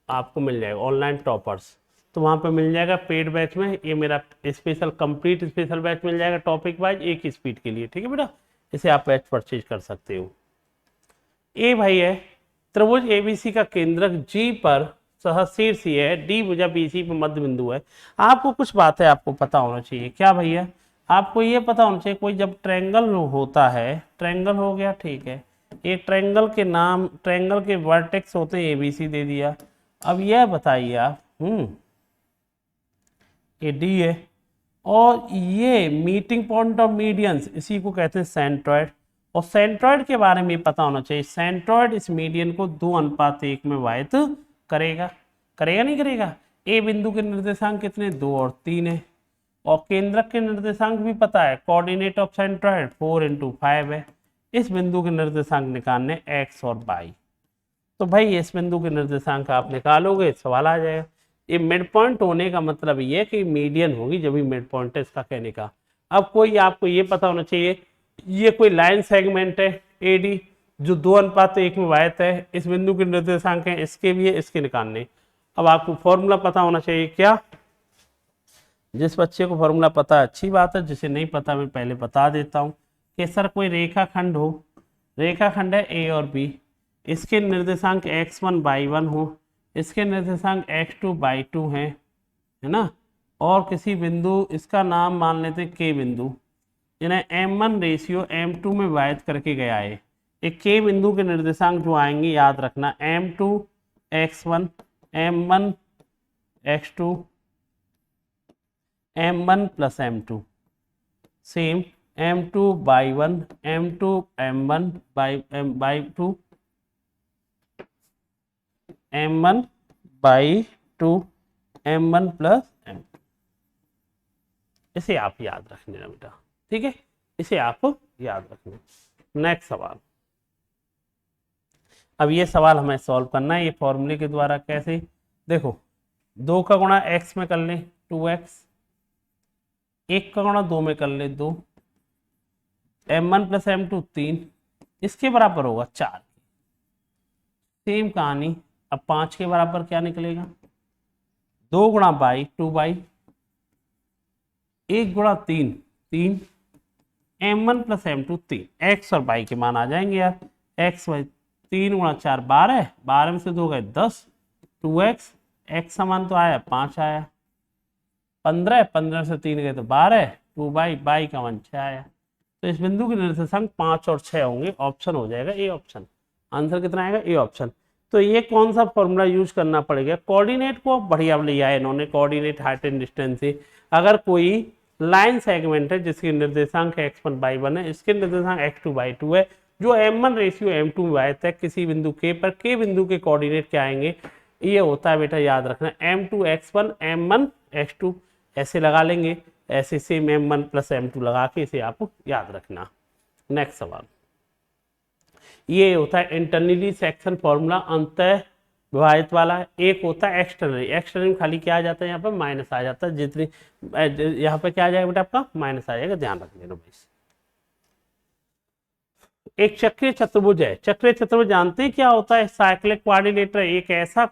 आपको मिल जाएगा ऑनलाइन टॉपर्स, तो वहाँ पे मिल जाएगा पेड बैच में, ये मेरा स्पेशल कंप्लीट स्पेशल बैच मिल जाएगा टॉपिक वाइज, एक ही स्पीड के लिए, ठीक है बेटा, इसे आप बैच परचेज कर सकते हो। ए भाई है त्रिभुज एबीसी का केंद्रक जी पर सहशीर्षी है, डी भुजा बीसी पर मध्य बिंदु है। आपको कुछ बातें आपको पता होना चाहिए, क्या भैया, आपको ये पता होना चाहिए कोई जब ट्रायंगल होता है, ट्रायंगल हो गया ठीक है, एक ट्रायंगल के नाम, ट्रायंगल के वर्टेक्स होते हैं एबीसी दे दिया। अब यह बताइए आप, ये डी है और ये मीटिंग पॉइंट ऑफ मीडियंस, इसी को कहते हैं सेंट्रॉइड। और सेंट्रॉइड के बारे में पता होना चाहिए, सेंट्रॉइड इस मीडियन को 2:1 में वाहित करेगा, करेगा नहीं करेगा। ए बिंदु के निर्देशांक कितने 2 और 3 है, और केंद्रक के निर्देशांक भी पता है, कोऑर्डिनेट ऑफ सेंट्रॉइड 4 × 5 है। इस बिंदु के निर्देशांक निकालने x और y। तो भाई इस बिंदु के निर्देशांक आप निकालोगे, सवाल आ जाएगा। ये मिड पॉइंट होने का मतलब ये है कि मीडियन होगी जब भी मिड पॉइंट है, इसका कहने का। अब कोई आपको ये पता होना चाहिए, ये कोई लाइन सेगमेंट है एडी जो 2:1 में वायत है, इस बिंदु के निर्देशांक है, इसके भी है, इसके निकालने। अब आपको फॉर्मूला पता होना चाहिए क्या, जिस बच्चे को फॉर्मूला पता है अच्छी बात है, जिसे नहीं पता मैं पहले बता देता हूँ कि सर कोई रेखाखंड हो, रेखाखंड है ए और बी, इसके निर्देशांक x1/1 हो, इसके निर्देशांक x2/2 है ना, और किसी बिंदु, इसका नाम मान लेते हैं के बिंदु, इन्हें m1 रेशियो m2 में वायद करके गया है। एक के बिंदु के निर्देशांक जो आएंगे याद रखना, m2 x1, m1 x2, m1 plus m2, same m2/1, m2 m1/2, m1/2, m1 plus m2। इसे आप याद रखने ना बेटा, ठीक है, इसे आप याद रखना। नेक्स्ट सवाल, अब ये सवाल हमें सॉल्व करना है ये फॉर्मूले के द्वारा। कैसे, देखो 2 का गुणा x में कर ले 2x, 1 का गुणा 2 में कर ले 2, m1 प्लस m2 3, इसके बराबर होगा 4। सेम कहानी, अब 5 के बराबर क्या निकलेगा, 2 गुणा बाई 2/, 1 गुणा 3 3, m1 प्लस m2 3, x और y के मान आ जाएंगे यार, x y 3 गुणा 4 12, 12 में से 2 गए 10, 2x, x समान तो आया 5 आया, 15, 15 से 3 गए तो 12, 2/, का मान 6 आया। तो इस बिंदु के निर्देशांक 5 और 6 होंगे, ऑप्शन हो जाएगा ए ऑप्शन। आंसर कितना आएगा, ए ऑप्शन। तो ये कौन सा फॉर्मूला यूज करना पड़ेगा, कोऑर्डिनेट को बढ़िया लिया है इन्होंने, कोऑर्डिनेट हाइट एंड डिस्टेंस से। अगर कोई लाइन सेगमेंट है जिसके निर्देशांक x1/1 है, इसके निर्देशांक x2/2 है, जो m1 रेशियो m2 में वायत है, किसी बिंदु के पर के बिंदु के कोऑर्डिनेट क्या आएंगे, ये होता है बेटा याद रखना m2 x1 m1 x2, ऐसे लगा लेंगे, ऐसे सेम m1 प्लस m2 लगा के इसे आप याद रखना। नेक्स्ट सवाल, ये होता है इंटरनली सेक्शन फॉर्मूला, अंतः विभाजित वाला। एक होता है एक्सटर्नली, एक्सटर्नली खाली क्या आ जाता है, यहाँ पर माइनस आ जाता है, जितनी यहाँ पे क्या आ जाएगा बेटा आपका माइनस आ जाएगा, ध्यान रख लेना भाई। एक चक्रीय चतुर्भुज है, चक्रीय चतुर्भुज जानते हैं क्या होता है, साइक्लिक क्वाड्रिलेटर, एक ऐसा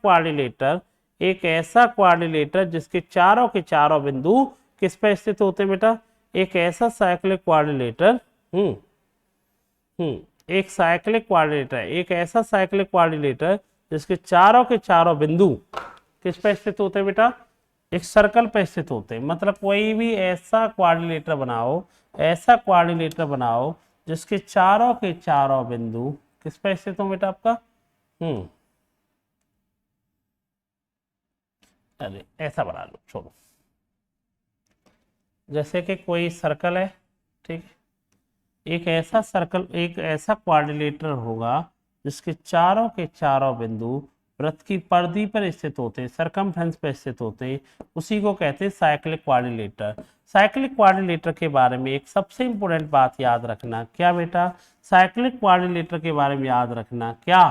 क्वाड्रिलेटर जिसके चारों के चारों बिंदु किस पे स्थित होते हैं बेटा, एक ऐसा साइक्लिक क्वाड्रिलेटर, एक साइक्लिक क्वाड्रिलेटर, एक ऐसा साइक्लिक क्वाड्रिलेटर जिसके चारों के चारों बिंदु किस पे स्थित होते हैं बेटा, एक सर्कल पे स्थित होते हैं। मतलब कोई भी ऐसा क्वाड्रिलेटर बनाओ, ऐसा क्वाड्रिलेटर बनाओ जिसके चारों के चारों बिंदु किस पे स्थित हो बेटा आपका, अरे ऐसा बना लो, छोड़ो, जैसे कि कोई सर्कल है, ठीक, एक ऐसा सर्कल, एक ऐसा क्वाड्रिलेटर होगा जिसके चारों के चारों बिंदु वृत्त की परिधि पर स्थित होते हैं, सरकमफ्रेंस पर स्थित होते हैं, उसी को कहते हैं साइक्लिक क्वाड्रिलेटर। साइक्लिक क्वाड्रिलेटर के बारे में एक सबसे इंपॉर्टेंट बात याद रखना, क्या बेटा, साइक्लिक क्वाड्रिलेटर के बारे में याद रखना क्या,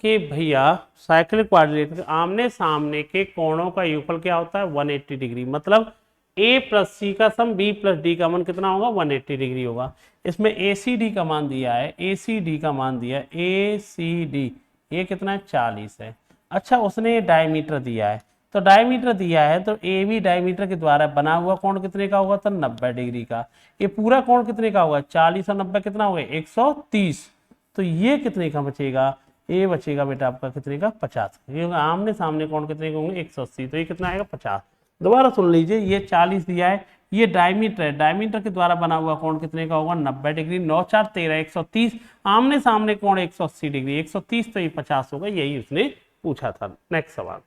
कि भैया साइक्लिक क्वाड्रिलेटर आमने सामने के कोणों का योगफल क्या होता है 180 डिग्री। मतलब a प्लस सी का सम b प्लस डी का मान कितना होगा 180 डिग्री होगा। इसमें ACD का मान दिया है, ACD का मान दिया है, ACD ये कितना है 40 है। अच्छा उसने ये डायमीटर दिया है, तो डायमीटर दिया है तो AB डायमीटर के द्वारा बना हुआ कोण कितने का होगा, तो 90 डिग्री का। ये पूरा कोण कितने का होगा 40 और 90 कितना होगा 130। तो ये कितने का बचेगा, ये बचेगा बेटा आपका कितने का 50। क्योंकि आमने सामने कोण कितने के होंगे 180, तो ये कितना आएगा 50। दोबारा सुन लीजिए, ये 40 दिया है, ये डायमीटर है, डायमीटर के द्वारा बना हुआ कोण कितने का होगा 90 डिग्री, 9 4 13 130, आमने सामने कोण 180 डिग्री, 130 तो ये 50 होगा, यही उसने पूछा था। नेक्स्ट सवाल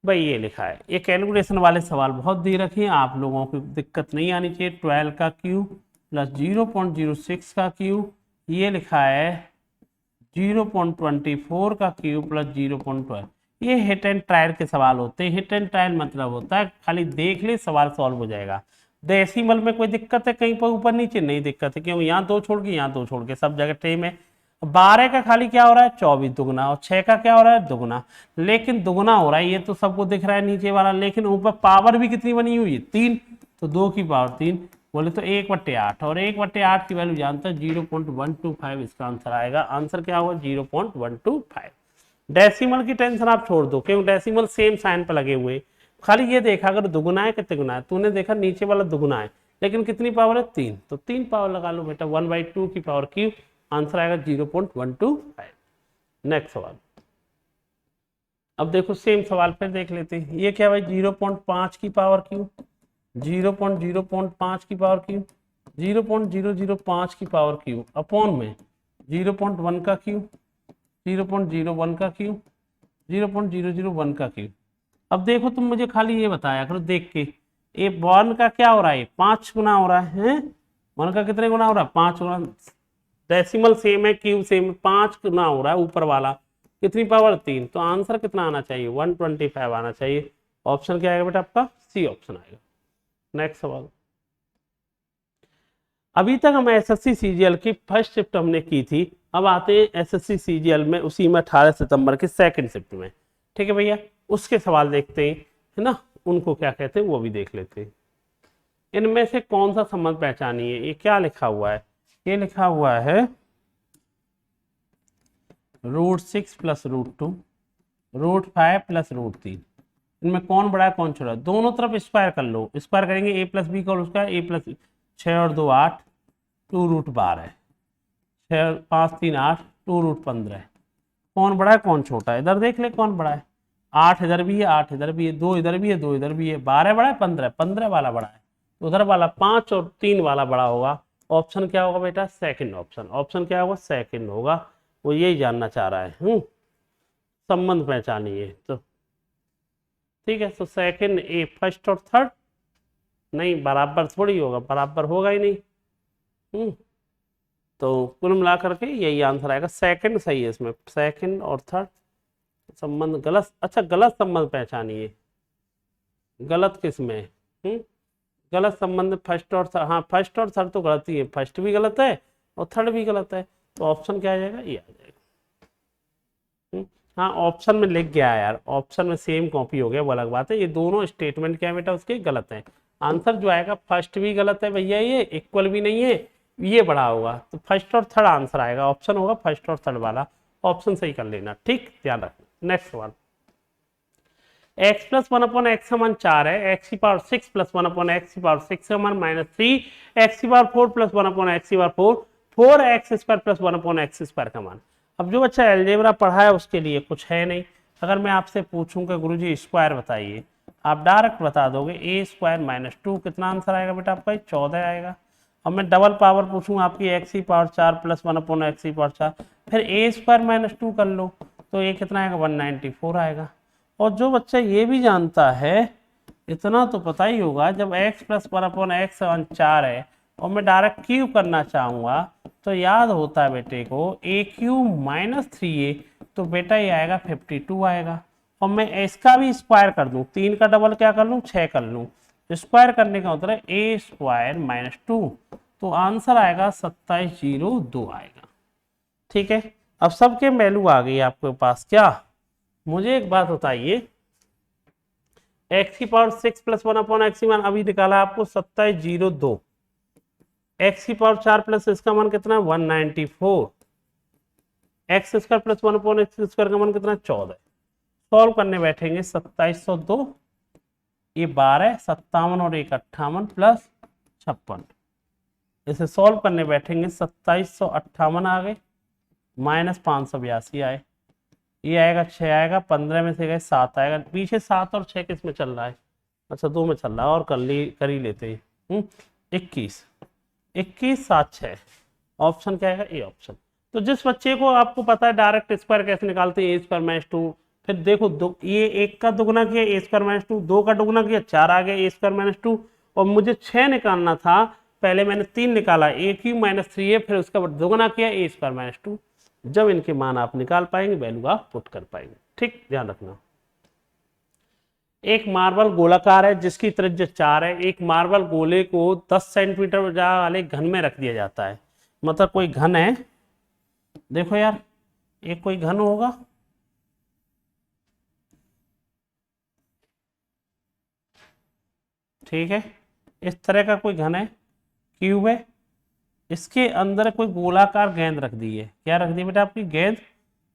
भाई ये लिखा है, ये कैलकुलेशन वाले सवाल बहुत दे रखे हैं, आप लोगों को दिक्कत नहीं आनी चाहिए। 12 का क्यू प्लस 0.06 का क्यू, ये लिखा है 0.24 का क्यू प्लस 0.12। ये हिट एंड ट्रायल के सवाल होते हैं। हिट एंड ट्रायल मतलब होता है खाली देख ले सवाल सॉल्व हो जाएगा। डेसिमल में कोई दिक्कत है कहीं पर ऊपर नीचे, नहीं दिक्कत है, क्योंकि यहाँ 2 छोड़ के यहाँ 2 छोड़ के सब जगह सेम है। 12 का खाली क्या हो रहा है 24 दुगना, और 6 का क्या हो रहा है दुगना, लेकिन दुगना हो रहा है ये तो सबको दिख रहा है नीचे वाला, लेकिन ऊपर पावर भी कितनी बनी हुई है 3, तो 2 की पावर 3 बोले तो 1/8, और 1/8 की वैल्यू जानते हैं 0.125 इसका आंसर आएगा। आंसर क्या होगा 0.125। डेसिमल की टेंशन आप छोड़ दो, क्यों डेसिमल सेम साइन पर लगे हुए, खाली ये देखा अगर दुगुना है कितने गुना है, तूने देखा नीचे वाला दुगुना है लेकिन कितनी पावर है 3, तो 3 पावर लगा लो बेटा, 1/2 की पावर क्यूब, आंसर आएगा 0.125। नेक्स्ट सवाल। अब देखो सेम सवाल फिर देख लेते हैं, ये क्या भाई 0.5 की पावर क्यूब, 0.0.5 की पावर क्यूब, 0.005 की पावर क्यूब अपॉन में 0.1 का क्यूब, 0.01 का क्यूब, 0.001 का क्यूब। अब देखो तुम मुझे खाली ये बताया करो देख के, ये 1 का क्या हो रहा है 5 गुना हो रहा है, 1 का कितने गुना हो रहा है 5 गुना, डेसिमल सेम है क्यूब सेम है, 5 गुना हो रहा है ऊपर वाला, कितनी पावर 3, तो आंसर कितना आना चाहिए 125 आना चाहिए। ऑप्शन क्या आएगा बेटा आपका सी ऑप्शन आएगा। नेक्स्ट सवाल। अभी तक हम एसएससी सीजीएल की फर्स्ट शिफ्ट हमने की थी, अब आते हैं एसएससी सीजीएल में उसी में 18 सितंबर की सेकंड शिफ्ट में, ठीक है भैया, उसके सवाल देखते हैं है ना, उनको क्या कहते हैं वो भी देख लेते हैं। इनमें से कौन सा संबंध पहचानिए, ये क्या लिखा हुआ है, ये लिखा हुआ है √6 + √2, √5 + √3, इनमें कौन बड़ा है कौन छोटा है, दोनों तरफ स्क्वायर कर लो, स्क्वायर करेंगे a + b का होल स्क्वायर, a + 6 और 2 8, 2√12, 6 5 3 8, 2√15, कौन बड़ा है कौन छोटा है, इधर देख ले कौन बड़ा है, 8 इधर भी है 8 इधर भी है, 2 इधर भी है 2 इधर भी है, 12 बड़ा है 15, 15 वाला बड़ा है, उधर वाला 5 और 3 वाला बड़ा होगा। ऑप्शन क्या होगा बेटा सेकंड ऑप्शन, ऑप्शन क्या होगा सेकंड होगा, वो यही जानना चाह रहा है। संबंध पहचानिए तो ठीक है, तो सेकंड ए फर्स्ट और थर्ड, नहीं बराबर थोड़ी होगा, बराबर होगा ही नहीं। तो कुल मिला करके यही आंसर आएगा, सेकंड सही है इसमें, सेकंड और थर्ड संबंध गलत, अच्छा गलत संबंध पहचानिए, गलत किस में, गलत संबंध फर्स्ट और हाँ फर्स्ट और थर्ड तो गलत ही है, फर्स्ट भी गलत है और थर्ड भी गलत है, तो ऑप्शन क्या आ जाएगा ये आ जाएगा। हाँ ऑप्शन में लिख गया है यार, ऑप्शन में सेम कॉपी हो गया वो अलग बात है, ये दोनों स्टेटमेंट क्या है बेटा उसके गलत है, आंसर जो आएगा फर्स्ट भी गलत है भैया, ये इक्वल भी नहीं है, ये बड़ा होगा, तो फर्स्ट और थर्ड आंसर आएगा, ऑप्शन होगा फर्स्ट और थर्ड वाला, ऑप्शन सही कर लेना, ठीक ध्यान रखना। नेक्स्ट सवाल, x + 1/x का मान 4 है, x की पावर 6 + 1/x की पावर 6 का मान -3, x की पावर 4 + 1/x की पावर 4, 4x² + 1/x² का मान। अब जो बच्चा अलजेब्रा पढ़ा है उसके लिए कुछ है नहीं, अगर मैं आपसे पूछूं कि गुरुजी स्क्वायर बताइए, आप डायरेक्ट बता दोगे a² - 2 कितना आंसर आएगा बेटा आपका 14 आएगा। अब मैं डबल पावर पूछूं आपकी x की पावर 4 + 1/x की पावर 4, फिर a² - 2 कर लो तो ये कितना आएगा 194 आएगा। और जो बच्चा ये भी जानता है, इतना तो पता ही होगा, जब x + 1/x 4 है और मैं डायरेक्ट क्यूब करना चाहूँगा तो याद होता है बेटे को a³ - 3a, तो बेटा ये आएगा 52 आएगा। और मैं इसका भी स्क्वायर कर दूँ, 3 का डबल क्या कर लूँ 6 कर लूँ, स्क्वायर करने का मतलब a² - 2, तो आंसर आएगा 2702 आएगा। ठीक है, अब सबके वैल्यू आ गई आपके पास, क्या मुझे एक बात बताइए, x की पावर 6 + 1/x मान अभी निकाला आपको 2702, x की पावर 4 प्लस इसका मान कितना 194, x² + 1/x² का मान कितना 14, सॉल्व करने बैठेंगे 2702, ये 12 57 और 1 58 प्लस 56, इसे सॉल्व करने बैठेंगे 2758 आ गए -582 आए, ये आएगा 6 आएगा, 15 में से गए 7 आएगा, पीछे 7 और 6 किस में चल रहा है, अच्छा 2 में चल रहा है, और कर ही लेते हैं 21 7 6, ऑप्शन क्या आएगा ए ऑप्शन। तो जिस बच्चे को आपको पता है डायरेक्ट स्क्वायर कैसे निकालते हैं a² - 2, फिर देखो ये 1 का दुगना किया a² - 2, 2 का दुगना किया 4 आ गया a² - 2, और मुझे 6 निकालना था, पहले मैंने 3 निकाला a³ - 3a, फिर उसका दुगना किया a² - 2, जब इनके मान आप निकाल पाएंगे वैल्यू आप पुट कर पाएंगे, ठीक ध्यान रखना। एक मार्बल गोलाकार है जिसकी त्रिज्या 4 है, एक मार्बल गोले को 10 सेंटीमीटर वाले घन में रख दिया जाता है, मतलब कोई घन है देखो यार, एक कोई घन होगा, ठीक है, इस तरह का कोई घन है, क्यूब है, इसके अंदर कोई गोलाकार गेंद रख दी है। क्या रख दी बेटा आपकी? गेंद।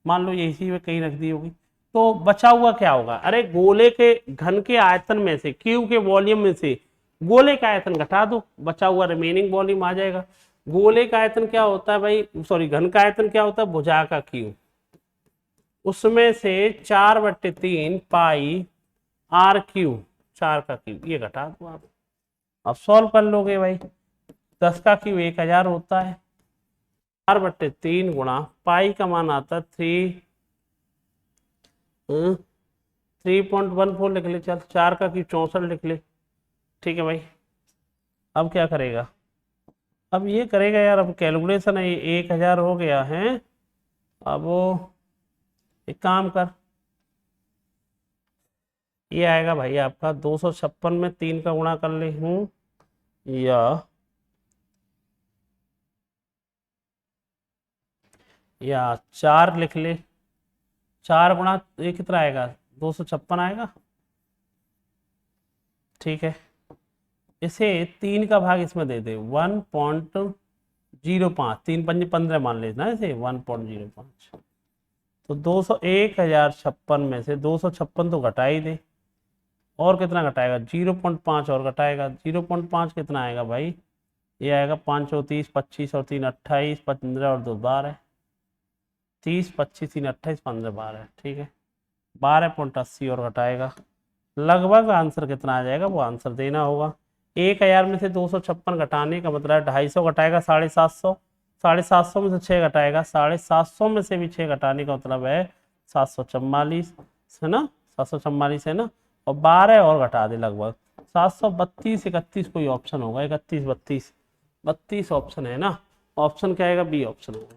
मान लो ये इसी में कहीं रख दी होगी, तो बचा हुआ क्या होगा? अरे गोले के घन के आयतन में से, क्यूब के वॉल्यूम में से गोले का आयतन घटा दो, बचा हुआ रिमेनिंग वॉल्यूम आ जाएगा। गोले का आयतन क्या होता है भाई, सॉरी घन का आयतन क्या होता है? भुजा का क्यूब, उसमें से 4/3 पाई आर क्यूब, 4 का क्यूब, ये घटा दो आप। अब सॉल्व कर लोगे भाई। 10 का क्यूब 1000 होता है, 4/3 गुणा पाई का मान आता है 3.14 लिख ले, चल 4 का क्यूब 64 लिख ले, ठीक है भाई। अब क्या करेगा? अब ये करेगा यार, अब कैलकुलेशन है, 1000 हो गया है। अब वो एक काम कर, ये आएगा भाई आपका 256 में 3 का गुणा कर ले हूँ, या 4 लिख ले, 4 गुणा ये कितना आएगा? 256 आएगा, ठीक है। इसे 3 का भाग इसमें दे दे, 1.05, 3×5 = 15 मान लेना इसे, 1.05। तो 1056 में से 256 तो घटा ही दे, और कितना घटाएगा? 0.5 और घटाएगा, 0.5 कितना आएगा भाई? ये आएगा 5 और 30, 25 और 3 28, 15 और 2 12, 30 25 3 28 15 12, ठीक है। 12.80 और घटाएगा, लगभग आंसर कितना आ जाएगा वो आंसर देना होगा। 1000 में से 256 घटाने का मतलब 250 घटाएगा 750, 750 में से 6 घटाएगा, 750 में से भी 6 घटाने का मतलब है 744, है ना? 744 है ना, और 12 और घटा दे, लगभग 732 31 कोई ऑप्शन होगा, 31 32 32 ऑप्शन है ना। ऑप्शन क्या आएगा? बी ऑप्शन होगा।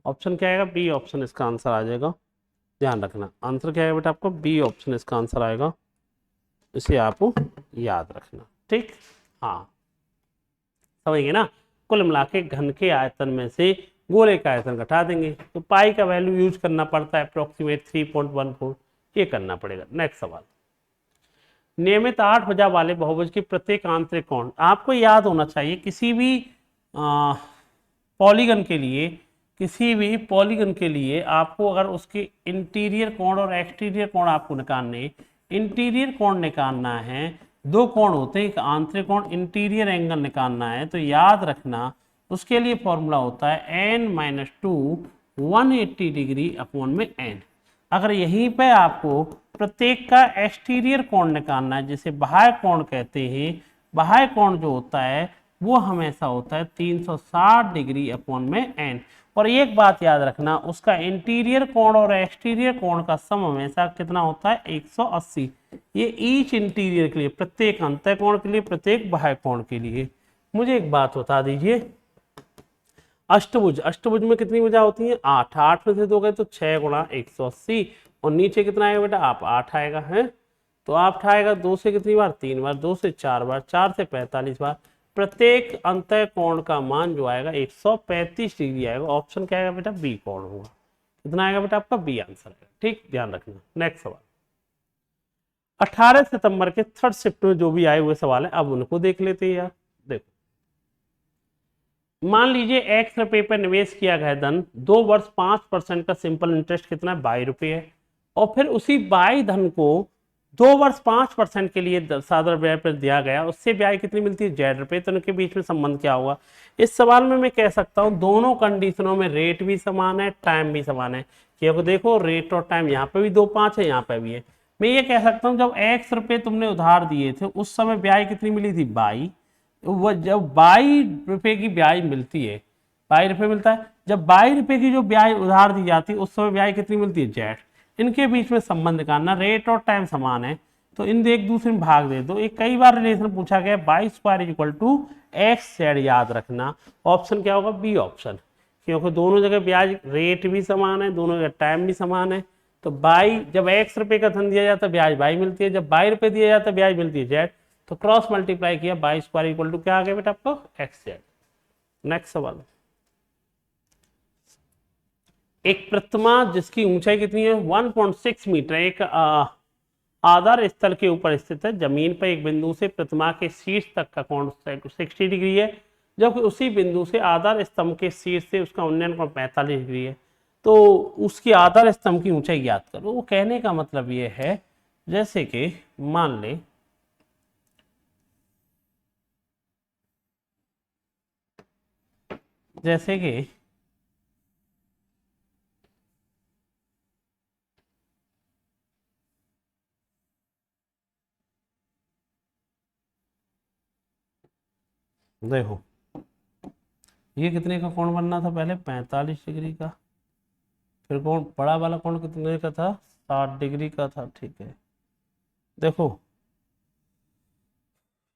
ऑप्शन क्या आएगा? बी ऑप्शन इसका आंसर आ जाएगा, ध्यान रखना। आंसर क्या आएगा बेटा आपको? बी ऑप्शन इसका आंसर आएगा, इसे आप याद रखना, ठीक। हाँ, समझ गए ना? कुल मिला के घन के आयतन में से गोले का आयतन घटा देंगे, तो पाई का वैल्यू यूज करना पड़ता है अप्रोक्सीमेट 3.14, ये करना पड़ेगा। नेक्स्ट सवाल, नियमित 8 भुजा वाले बहुभुज की प्रत्येक आंतरिक कोण, आपको याद होना चाहिए किसी भी पॉलीगन के लिए, किसी भी पॉलीगन के लिए आपको अगर उसके इंटीरियर कोण और एक्सटीरियर कोण आपको निकालने, इंटीरियर कोण निकालना है, दो कोण होते हैं, एक आंतरिक कोण, इंटीरियर एंगल निकालना है, तो याद रखना उसके लिए फॉर्मूला होता है n-2 180 डिग्री अपॉन में n। अगर यहीं पे आपको प्रत्येक का एक्सटीरियर कोण निकालना है, जिसे बाह्य कोण कहते हैं, बाह्य कोण जो होता है वो हमेशा होता है 360 डिग्री अपॉन में n। और एक बात याद रखना, उसका इंटीरियर कोण और एक्सटीरियर कोण का सम हमेशा कितना होता है? 180। ये ईच इंटीरियर के लिए, प्रत्येक अंतः कोण के लिए, प्रत्येक बाह्य कोण के लिए। मुझे एक बात बता दीजिए, अष्टभुज, अष्टभुज में कितनी भुजा होती है? 8, 8 में से 2 गए तो 6 गुणा 180, और नीचे कितना आएगा बेटा? आप 8 आएगा, है तो 8 आएगा, 2 से कितनी बार? 3 बार, 2 से 4 बार, 4 से 45 बार। प्रत्येक अंतः कोण का मान जो आएगा 135 डिग्री आएगा। ऑप्शन क्या आएगा बेटा? बी कोण होगा। कितना आएगा बेटा आपका? बी आंसर आएगा, ठीक, ध्यान रखना। नेक्स्ट सवाल, 18 सितंबर के थर्ड शिफ्ट में जो भी आए हुए सवाल है, अब उनको देख लेते हैं यार। देखो, मान लीजिए x रुपए पर निवेश किया गया धन 2 वर्ष 5% का सिंपल इंटरेस्ट कितना है? 22 रुपये है, और फिर उसी 22 धन को 2 वर्ष 5% के लिए साधारण ब्याज पर दिया गया, उससे ब्याज कितनी मिलती है? Z रुपये। तो उनके बीच में संबंध क्या होगा? इस सवाल में मैं कह सकता हूं दोनों कंडीशनों में रेट भी समान है, टाइम भी समान है, क्योंकि देखो रेट और टाइम यहाँ पे भी 2.5 है, यहाँ पे भी है। मैं ये कह सकता हूँ जब x रुपये तुमने उधार दिए थे उस समय ब्याज कितनी मिली थी? 22। वो जब 22 रुपए की ब्याज मिलती है, 22 रुपये मिलता है, जब 22 रुपए की जो ब्याज उधार दी जाती है उस समय ब्याज कितनी मिलती है? Z। इनके बीच में संबंध निकालना, रेट और टाइम समान है तो इन एक दूसरे में भाग दे दो। एक कई बार रिलेशन पूछा गया, 22² = XZ, याद रखना। ऑप्शन क्या होगा? बी ऑप्शन, क्योंकि दोनों जगह ब्याज रेट भी समान है, दोनों जगह टाइम भी समान है। तो 22, जब x रुपए का धन दिया जाता है ब्याज 22 मिलती है, जब 22 रुपए दिया जाता है ब्याज मिलती है Z। तो क्रॉस मल्टीप्लाई किया, 22² = क्या आ गया बेटा आपको? XZ। नेक्स्ट सवाल, एक प्रतिमा जिसकी ऊंचाई कितनी है 1.6 मीटर, एक आधार स्थल के ऊपर स्थित है। जमीन पर एक बिंदु से प्रतिमा के शीर्ष तक का कोण 60 डिग्री है, जबकि उसी बिंदु से आधार स्तंभ के शीर्ष से उसका उन्नयन कोण 45 डिग्री है। तो उसकी आधार स्तंभ की ऊंचाई ज्ञात करो। वो कहने का मतलब ये है, जैसे कि मान ले जैसे कि देखो, ये कितने का कोण बनना था पहले 45 डिग्री का, फिर कोण बड़ा वाला कोण कितने का था 60 डिग्री का था। ठीक है, देखो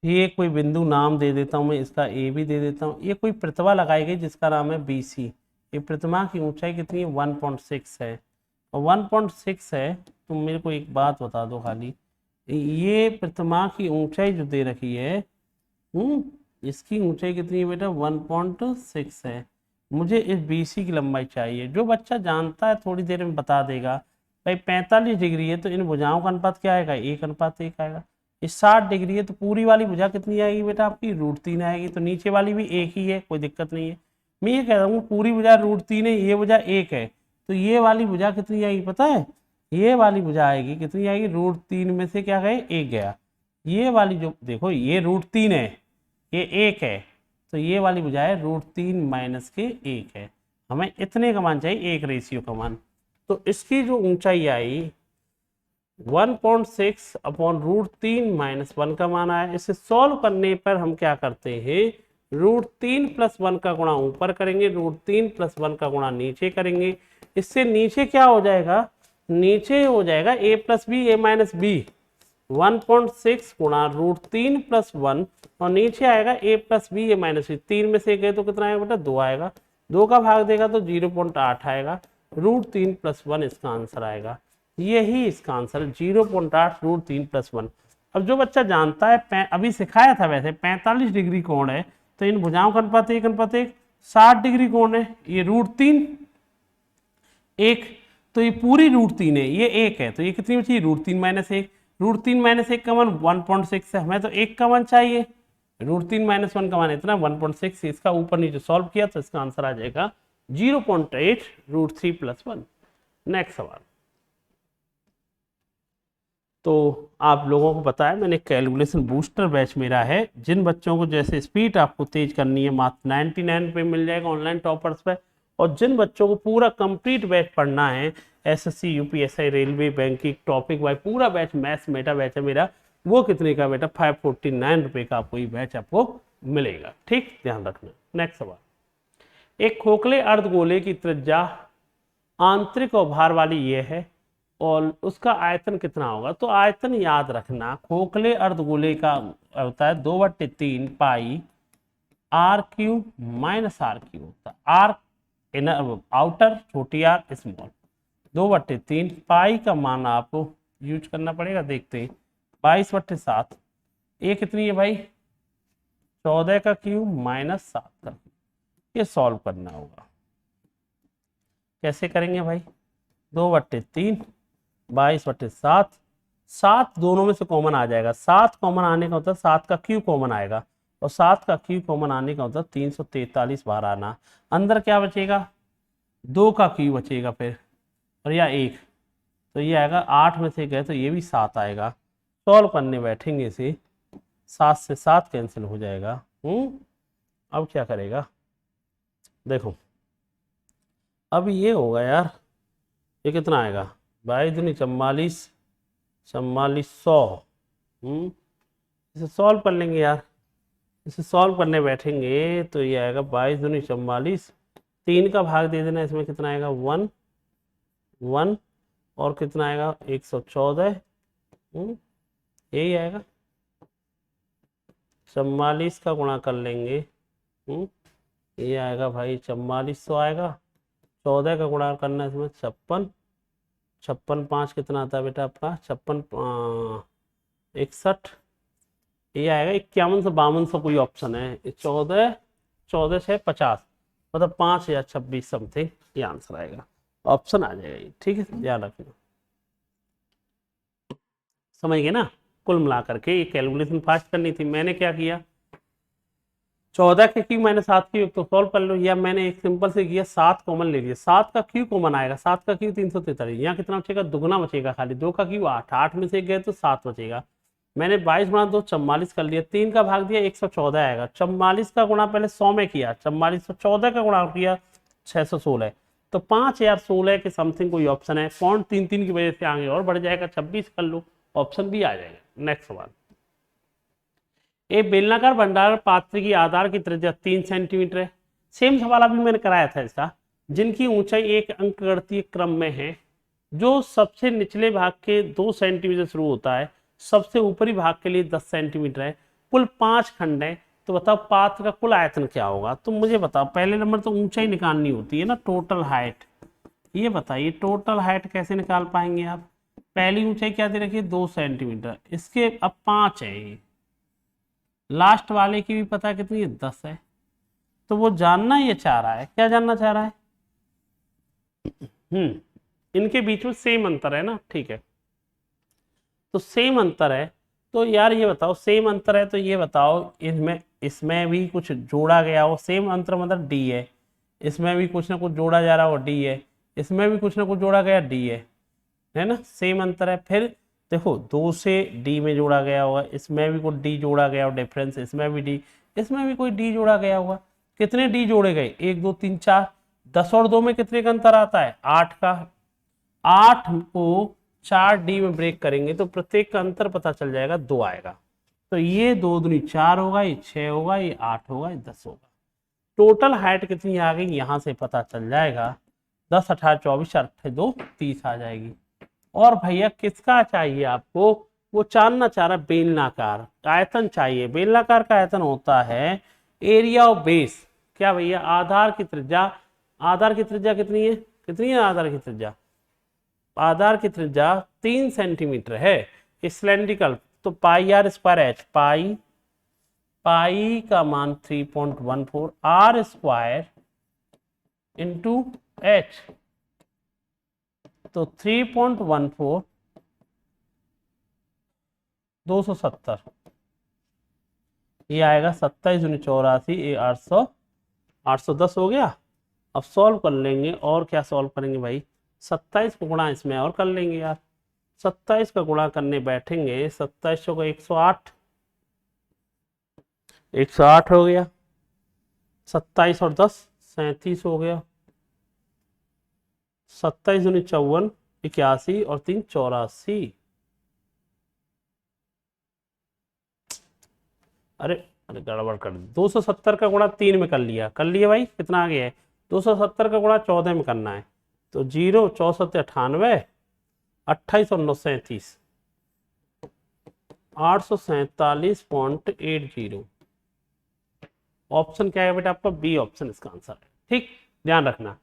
ये कोई बिंदु नाम दे देता हूं मैं, इसका ए भी दे देता हूं। ये कोई प्रतिमा लगाई गई जिसका नाम है BC। ये प्रतिमा की ऊंचाई कितनी है 1.6 है, और 1.6 है। तुम मेरे को एक बात बता दो खाली, ये प्रतिमा की ऊंचाई जो दे रखी है, इसकी ऊंचाई कितनी है बेटा 1.6 है। मुझे इस BC की लंबाई चाहिए। जो बच्चा जानता है थोड़ी देर में बता देगा। भाई 45 डिग्री है तो इन भुजाओं का अनुपात क्या आएगा 1:1 आएगा। इस 60 डिग्री है तो पूरी वाली भुजा कितनी आएगी बेटा आपकी √3 आएगी। तो नीचे वाली भी एक ही है, कोई दिक्कत नहीं है। मैं ये कह रहा हूँ पूरी भुजा √3 है, ये भुजा 1 है, तो ये वाली भुजा कितनी आएगी पता है? ये वाली भुजा आएगी कितनी आएगी, √3 में से क्या गए 1 गया। ये वाली जो देखो ये √3 है, ये 1 है, तो ये वाली भुजा है √3 - के 1 है। हमें इतने का मान चाहिए, 1 रेशियो का मान। तो इसकी जो ऊंचाई आई 1.6 अपॉन √3 - 1 का मान आया। इसे सॉल्व करने पर हम क्या करते हैं, √3 + 1 का गुणा ऊपर करेंगे, √3 + 1 का गुणा नीचे करेंगे। इससे नीचे क्या हो जाएगा, नीचे हो जाएगा a + b a - b 1.6 गुणा √3 + 1, और नीचे आएगा a + b a - b। 3 में से गए तो कितना आएगा बेटा 2 आएगा, 2 का भाग देगा तो 0.8 आएगा। √3 + 1 इसका आंसर आएगा। यही इसका आंसर 0.8 √3 + 1। अब जो बच्चा जानता है, अभी सिखाया था वैसे 45 डिग्री कोण है, तो इन भुजाओं का अनुपात 1:1, 60 डिग्री कोण है, ये √3 1, तो ये पूरी √3 है, ये 1 है, तो ये कितनी बची √3 - 1। √3 - 1 का मान 1.6 है, हमें तो 1 का मान चाहिए। √3 - 1 का मान इतना 1.6, इसका ऊपर नीचे सॉल्व किया तो इसका आंसर आ जाएगा 0.8 √3 + 1। नेक्स्ट सवाल। तो आप लोगों को पता है मैंने कैलकुलेशन बूस्टर बैच मेरा है। जिन बच्चों को जैसे स्पीड आपको तेज करनी है, मात्र 99 पे मिल जाएगा ऑनलाइन टॉपर्स पे। और जिन बच्चों को पूरा कंप्लीट बैच पढ़ना है, SSC UPSI railway banking topic wise पूरा बैच, मैथ्स मेटा बैच है मेरा, वो कितने का बेटा 549 रुपये का आपको ये बैच आपको मिलेगा। ठीक, ध्यान रखना। नेक्स्ट सवाल। एक खोखले अर्धगोले की त्रिज्या आंतरिक और भार वाली ये है, और उसका आयतन कितना होगा। तो आयतन याद रखना, खोखले अर्धगोले का होता है 2/3 पाई r³ - r³ होता है। r इनर आउटर, छोटी r स्मॉल, 2/3 पाई का मान आपको यूज करना पड़ेगा। देखते हैं 22/7, ये कितनी है भाई 14 का क्यूब - 7 का। ये सॉल्व करना होगा। कैसे करेंगे भाई, 2/3 22/7, 7 दोनों में से कॉमन आ जाएगा। 7 कॉमन आने का होता है 7 का क्यूब कॉमन आएगा, और 7 का क्यूब कॉमन आने का होता है 343 बार आना। अंदर क्या बचेगा 2 का क्यूब बचेगा फिर, और या 1, तो ये आएगा 8 में से गए तो ये भी 7 आएगा। सॉल्व करने बैठेंगे इसे, 7 से 7 कैंसिल हो जाएगा। अब क्या करेगा, देखो अब ये होगा यार, ये कितना आएगा 22 दूनी 44, 4400। इसे सॉल्व कर लेंगे यार। इसे सॉल्व करने बैठेंगे तो ये आएगा 22 दूनी 44, 3 का भाग दे देना, इसमें कितना आएगा 1 1, और कितना आएगा 114, यही आएगा। 44 का गुणा कर लेंगे, ये आएगा भाई 4400 आएगा। 14 का गुणा करना इसमें 56, 56 5 कितना आता है बेटा आपका 56 61, ये आएगा 5152 कोई ऑप्शन है। 14 14 से 50 मतलब 5 या 26 समथिंग ये आंसर आएगा। ऑप्शन आ जाएगा ये, ठीक है, ध्यान रखना। समझ गए ना। कुल मिलाकर के ये कैलकुलेशन फास्ट करनी थी, मैंने क्या किया, 14 के क्यू मैंने 7 क्यू तो सॉल्व कर लो, या मैंने एक सिंपल से किया 7 कॉमन ले लिया, 7 का क्यू कॉमन आएगा, 7 का क्यू 343, यहाँ कितना बचेगा, दुगना बचेगा खाली, 2 का क्यू 8, 8 में से गए तो 7 बचेगा। मैंने 22 गुणा 2 44 कर लिया, 3 का भाग दिया 114 आएगा, 44 का गुणा पहले 100 में किया, 44 से 14 का गुणा किया 616, तो 5016 के समथिंग कोई ऑप्शन है, पॉइंट 3 की वजह से आगे और बढ़ जाएगा, 26 कर लो, ऑप्शन भी आ जाएगा। नेक्स्ट सवाल, एक बेलनाकार भंडार पात्र की आधार की त्रिज्या 3 सेंटीमीटर है। सेम सवाल अभी मैंने कराया था इसका, जिनकी ऊंचाई एक अंकगणितीय क्रम में है, जो सबसे निचले भाग के 2 सेंटीमीटर शुरू होता है, सबसे ऊपरी भाग के लिए 10 सेंटीमीटर है, कुल 5 खंड है, तो बताओ पात्र का कुल आयतन क्या होगा। तो मुझे बताओ, पहले नंबर तो ऊंचाई निकालनी होती है ना, टोटल हाइट। ये बताइए टोटल हाइट कैसे निकाल पाएंगे आप। पहली ऊंचाई क्या दे रखी है, 2 सेंटीमीटर, इसके अब 5 है, ये लास्ट वाले की भी पता कितनी है, 10 है। तो वो जानना ये चाह रहा है, क्या जानना चाह रहा है, इनके बीच में सेम अंतर है ना, ठीक है, तो सेम अंतर है, तो यार ये बताओ सेम अंतर है, तो ये बताओ इसमें इसमें भी कुछ जोड़ा गया हो, सेम अंतर मतलब डी है, इसमें भी कुछ ना कुछ जोड़ा जा रहा हो, डी है, इसमें भी कुछ ना कुछ जोड़ा गया, डी है ना, सेम अंतर है। फिर देखो 2 से डी में जोड़ा गया होगा, इसमें भी कुछ डी जोड़ा गया हो, डिफरेंस इसमें भी डी, इसमें भी कोई डी जोड़ा गया होगा। कितने डी जोड़े गए, 1 2 3 4, 10 और 2 में कितने का अंतर आता है, 8 का, 8 को 4 डी में ब्रेक करेंगे तो प्रत्येक का अंतर पता चल जाएगा, 2 आएगा। तो ये 2 दूनी 4 होगा, ये 6 होगा, ये 8 होगा, ये 10 होगा। टोटल हाइट कितनी आ गई यहां से पता चल जाएगा, 10 18 24 4 8 2 30 आ जाएगी। और भैया किसका चाहिए आपको, वो जानना चाह रहा है बेलनाकार आयतन चाहिए। बेलनाकार का आयतन होता है एरिया ऑफ बेस, क्या भैया, आधार की त्रिज्या, आधार की त्रिज्या कितनी है, कितनी है आधार की त्रिज्या, आधार की त्रिज्या 3 सेंटीमीटर है सिलेंड्रिकल, तो पाई आर स्क्वायर एच, पाई पाई का मान 3.14 आर स्क्वायर इंटू एच, तो 3.14 270, ये आएगा 27 दूनी 84, ये 800 810 हो गया। अब सॉल्व कर लेंगे, और क्या सॉल्व करेंगे भाई, 27 को गुणा इसमें और कर लेंगे यार, 27 का गुणा करने बैठेंगे, 27 को 108, 108 हो गया, 27 और 10 37 हो गया, 27 दूनी 54 81 और 3 84, अरे अरे गड़बड़ कर दी, 270 का गुणा 3 में कर लिया भाई, कितना आ गया है, 270 का गुणा 14 में करना है, तो 0 64 98 28 और 9 37 847.80, ऑप्शन क्या है बेटा आपका, बी ऑप्शन इसका आंसर है, ठीक, ध्यान रखना।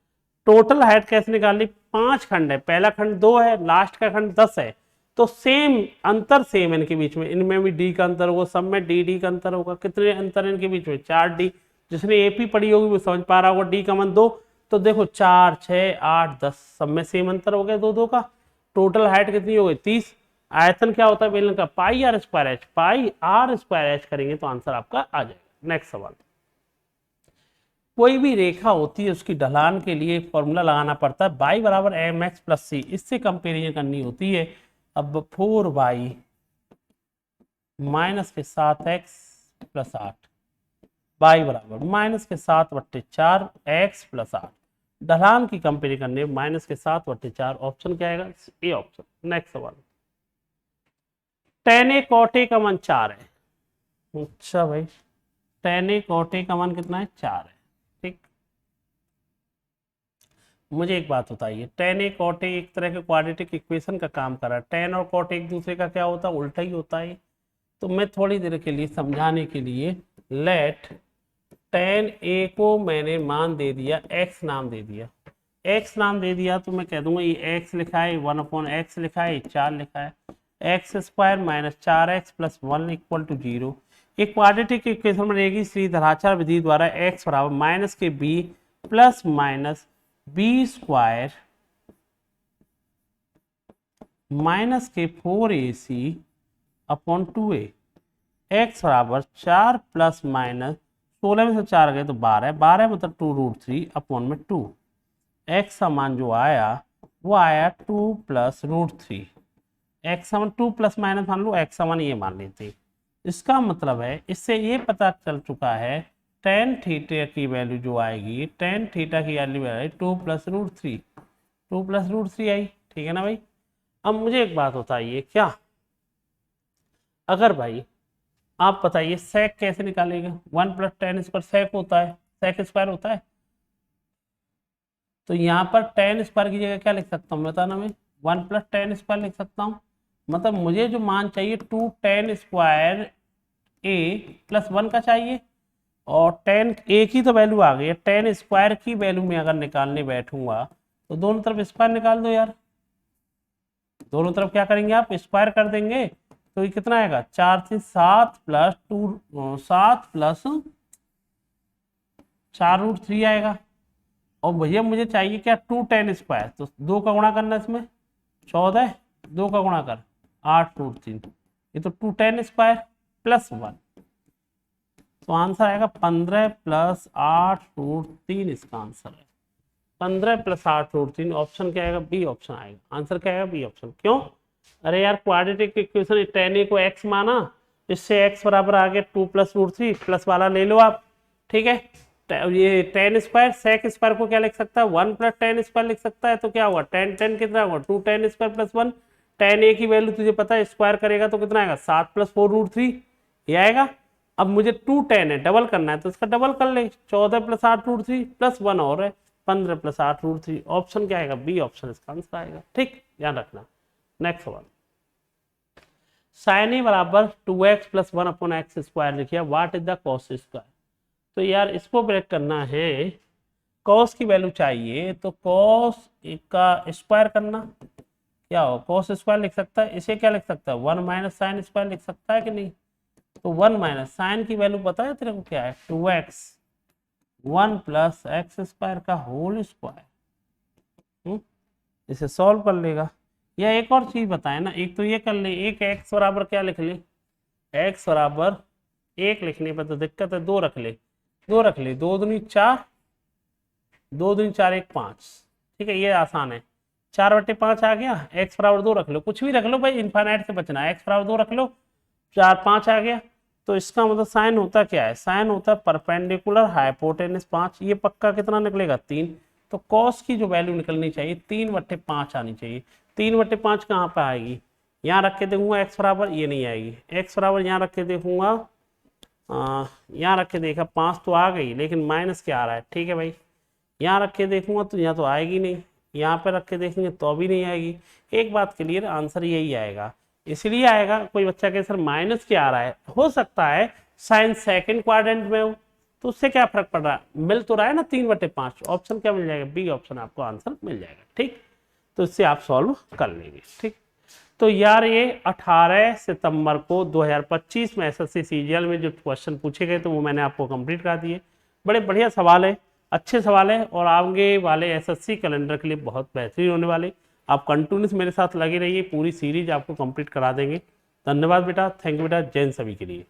टोटल हाइट कैसे निकालनी, 5 खंड है, पहला खंड 2 है, लास्ट का खंड 10 है, तो सेम अंतर सेम है इनके बीच में, इनमें भी डी का अंतर होगा, सब में डी डी का अंतर होगा, कितने अंतर है इनके बीच में, 4 डी, जिसने एपी पढ़ी होगी वो समझ पा रहा होगा, डी का मान 2, तो देखो 4 6 8 10 सब में सेम अंतर हो गया 2 2 का, टोटल हाइट कितनी हो गई 30। आयतन क्या होता है बेलन का, pi r square h, pi r square h करेंगे तो आंसर आपका आ जाएगा। नेक्स्ट सवाल, कोई भी रेखा होती है उसकी ढलान के लिए फॉर्मूला लगाना पड़ता है, बाई बराबर एम एक्स प्लस सी, इससे कंपेरिजन करनी होती है। अब 4 बाई माइनस के 7 एक्स प्लस 8, बाई बराबर माइनस के 7/4 एक्स प्लस 8, ढलान की कंपेरिजन करने माइनस के 7/4, ऑप्शन क्या आएगा, ए ऑप्शन। नेक्स्ट सवाल, tan a cot a का मान 4 है, अच्छा भाई tan a cot a का मान कितना है, 4 है, ठीक। मुझे एक बात बताइए, tan a cot a एक तरह के क्वाड्रेटिक इक्वेशन का काम कर रहा है, tan और cot एक दूसरे का क्या होता है, उल्टा ही होता है। तो मैं थोड़ी देर के लिए समझाने के लिए लेट tan a को मैंने मान दे दिया, x नाम दे दिया, x नाम दे दिया, तो मैं कह दूंगा ये x लिखा है, 1/x लिखा है, 4 लिखा है, x square minus 4x plus 1 equal to 0। एक क्वाड्रेटिक इक्वेशन बनेगी श्रीधराचार्य विधि द्वारा, x बराबर माइनस के b plus minus B square minus के 4ac अपॉन 2a, एक्स बराबर 4 प्लस माइनस 16 में से 4 गए तो 12, 12 मतलब 2√3 अपॉन में 2, एक्स का मान जो आया वो आया 2 प्लस √3, एक्स समान 2 प्लस माइनस मान लो, एक्स समान ये मान लेते। इसका मतलब है इससे ये पता चल चुका है टेन थीटा की वैल्यू जो आएगी, टेन थीटा की वैल्यू आई 2 प्लस √3, 2 प्लस √3 आई। ठीक है ना भाई। अब मुझे एक बात बताइए, क्या अगर भाई आप बताइए सेक कैसे निकालेंगे, 1 प्लस टेन स्क्वायर सेक होता है, सेक स्क्वायर होता है। तो यहाँ पर टेन स्क्वायर की जगह क्या लिख सकता हूँ बताना, मैं 1 प्लस टेन स्क्वायर लिख सकता हूँ। मतलब मुझे जो मान चाहिए 2 टेन स्क्वायर ए प्लस 1 का चाहिए, और टेन ए की तो वैल्यू आ गई है, टेन स्क्वायर की वैल्यू में अगर निकालने बैठूंगा तो दोनों तरफ स्क्वायर निकाल दो यार, दोनों तरफ क्या करेंगे आप स्क्वायर कर देंगे, तो ये कितना आएगा 4 से 7 प्लस 2 7 प्लस 4√3 आएगा। और भैया मुझे चाहिए क्या 2 टेन स्क्वायर, तो 2 का गुणा करना इसमें 14, 2 का गुणा कर 8√3, ये तो 2 टेन स्क्वायर प्लस 1, तो आंसर आएगा 15 प्लस 8√3, इसका आंसर है 15 प्लस 8√3। ऑप्शन क्या आएगा, बी ऑप्शन आएगा। आंसर क्या आएगा, बी ऑप्शन। क्यों, अरे यार क्वाड्रेटिक इक्वेशन टेन ए को एक्स माना, इससे एक्स बराबर आ गया 2 प्लस √3, प्लस वाला ले लो आप। ठीक है, ये टेन स्क्वायर सेक स्क्वायर को क्या लिख सकता है, 1 प्लस टेन स्क्वायर लिख सकता है, तो क्या हुआ टेन टेन कितना हुआ 2 टेन स्क्वायर प्लस 1, टेन ए की वैल्यू तुझे पता है स्क्वायर करेगा तो कितना आएगा 7 प्लस 4√3, ये आएगा। अब मुझे 2 टेन है डबल करना है तो इसका डबल कर ले, 14 प्लस 8√3 प्लस 1 और है 15 प्लस 8√3। ऑप्शन क्या आएगा, बी ऑप्शन इसका आंसर आएगा। ठीक, ध्यान रखना। नेक्स्ट सवाल, साइन ए बराबर 2x plus 1 upon x square लिखिए, what is the cos square. तो यार इसको ब्रेक करना है, कॉस की वैल्यू चाहिए तो कॉस का स्क्वायर करना, क्या हो कॉस स्क्वायर लिख सकता है, इसे क्या लिख सकता है 1 माइनस साइन स्क्वायर लिख सकता है कि नहीं। तो 1 माइनस साइन की वैल्यू पता है तेरे को क्या है 2x 1 प्लस एक्स स्क्वायर का होल स्क्वायर, इसे सॉल्व कर लेगा। या एक और चीज बताए ना, एक तो ये कर ले, एक एक्स बराबर क्या लिख ले, एक्स बराबर 1 लिखने पर तो दिक्कत है, 2 रख ले, 2 रख ले, 2 दूनी 4, 2 दूनी 4 1 5। ठीक है, ये आसान है, 4/5 आ गया, एक्स बराबर 2 रख लो, कुछ भी रख लो भाई, इनफाइनाइट से बचना है, एक्स बराबर 2 रख लो, 4 5 आ गया। तो इसका मतलब साइन होता क्या है, साइन होता है परपेंडिकुलर हाइपोटेनस 5, ये पक्का कितना निकलेगा 3। तो कॉस की जो वैल्यू निकलनी चाहिए 3/5 आनी चाहिए। 3/5 कहाँ पे आएगी, यहाँ रख के देखूंगा एक्स बराबर, ये नहीं आएगी, एक्स बराबर यहाँ रख के देखूंगा, यहाँ रख के देखा 5 तो आ गई, लेकिन माइनस क्या आ रहा है। ठीक है भाई, यहाँ रख के देखूंगा तो यहाँ तो आएगी नहीं, यहाँ पे रख के देखेंगे तो भी नहीं आएगी। एक बात क्लियर, आंसर यही आएगा। इसलिए आएगा, कोई बच्चा कहे सर माइनस क्या आ रहा है, हो सकता है साइन सेकंड क्वाड्रेंट में हो, तो उससे क्या फर्क पड़ रहा है, मिल तो रहा है ना 3/5। ऑप्शन क्या मिल जाएगा, बी ऑप्शन आपको आंसर मिल जाएगा। ठीक, तो इससे आप सॉल्व कर लेंगे। ठीक, तो यार ये 18 सितंबर को 2025 में एसएससी सीजीएल में जो क्वेश्चन पूछे गए तो वो मैंने आपको कंप्लीट करा दिए। बड़े बढ़िया सवाल है, अच्छे सवाल है, और आगे वाले एसएससी कैलेंडर के लिए बहुत बेहतरीन होने वाले। आप कंटिन्यूस मेरे साथ लगे रहिए, पूरी सीरीज आपको कंप्लीट करा देंगे। धन्यवाद बेटा, थैंक यू बेटा, जय हिंद सभी के लिए।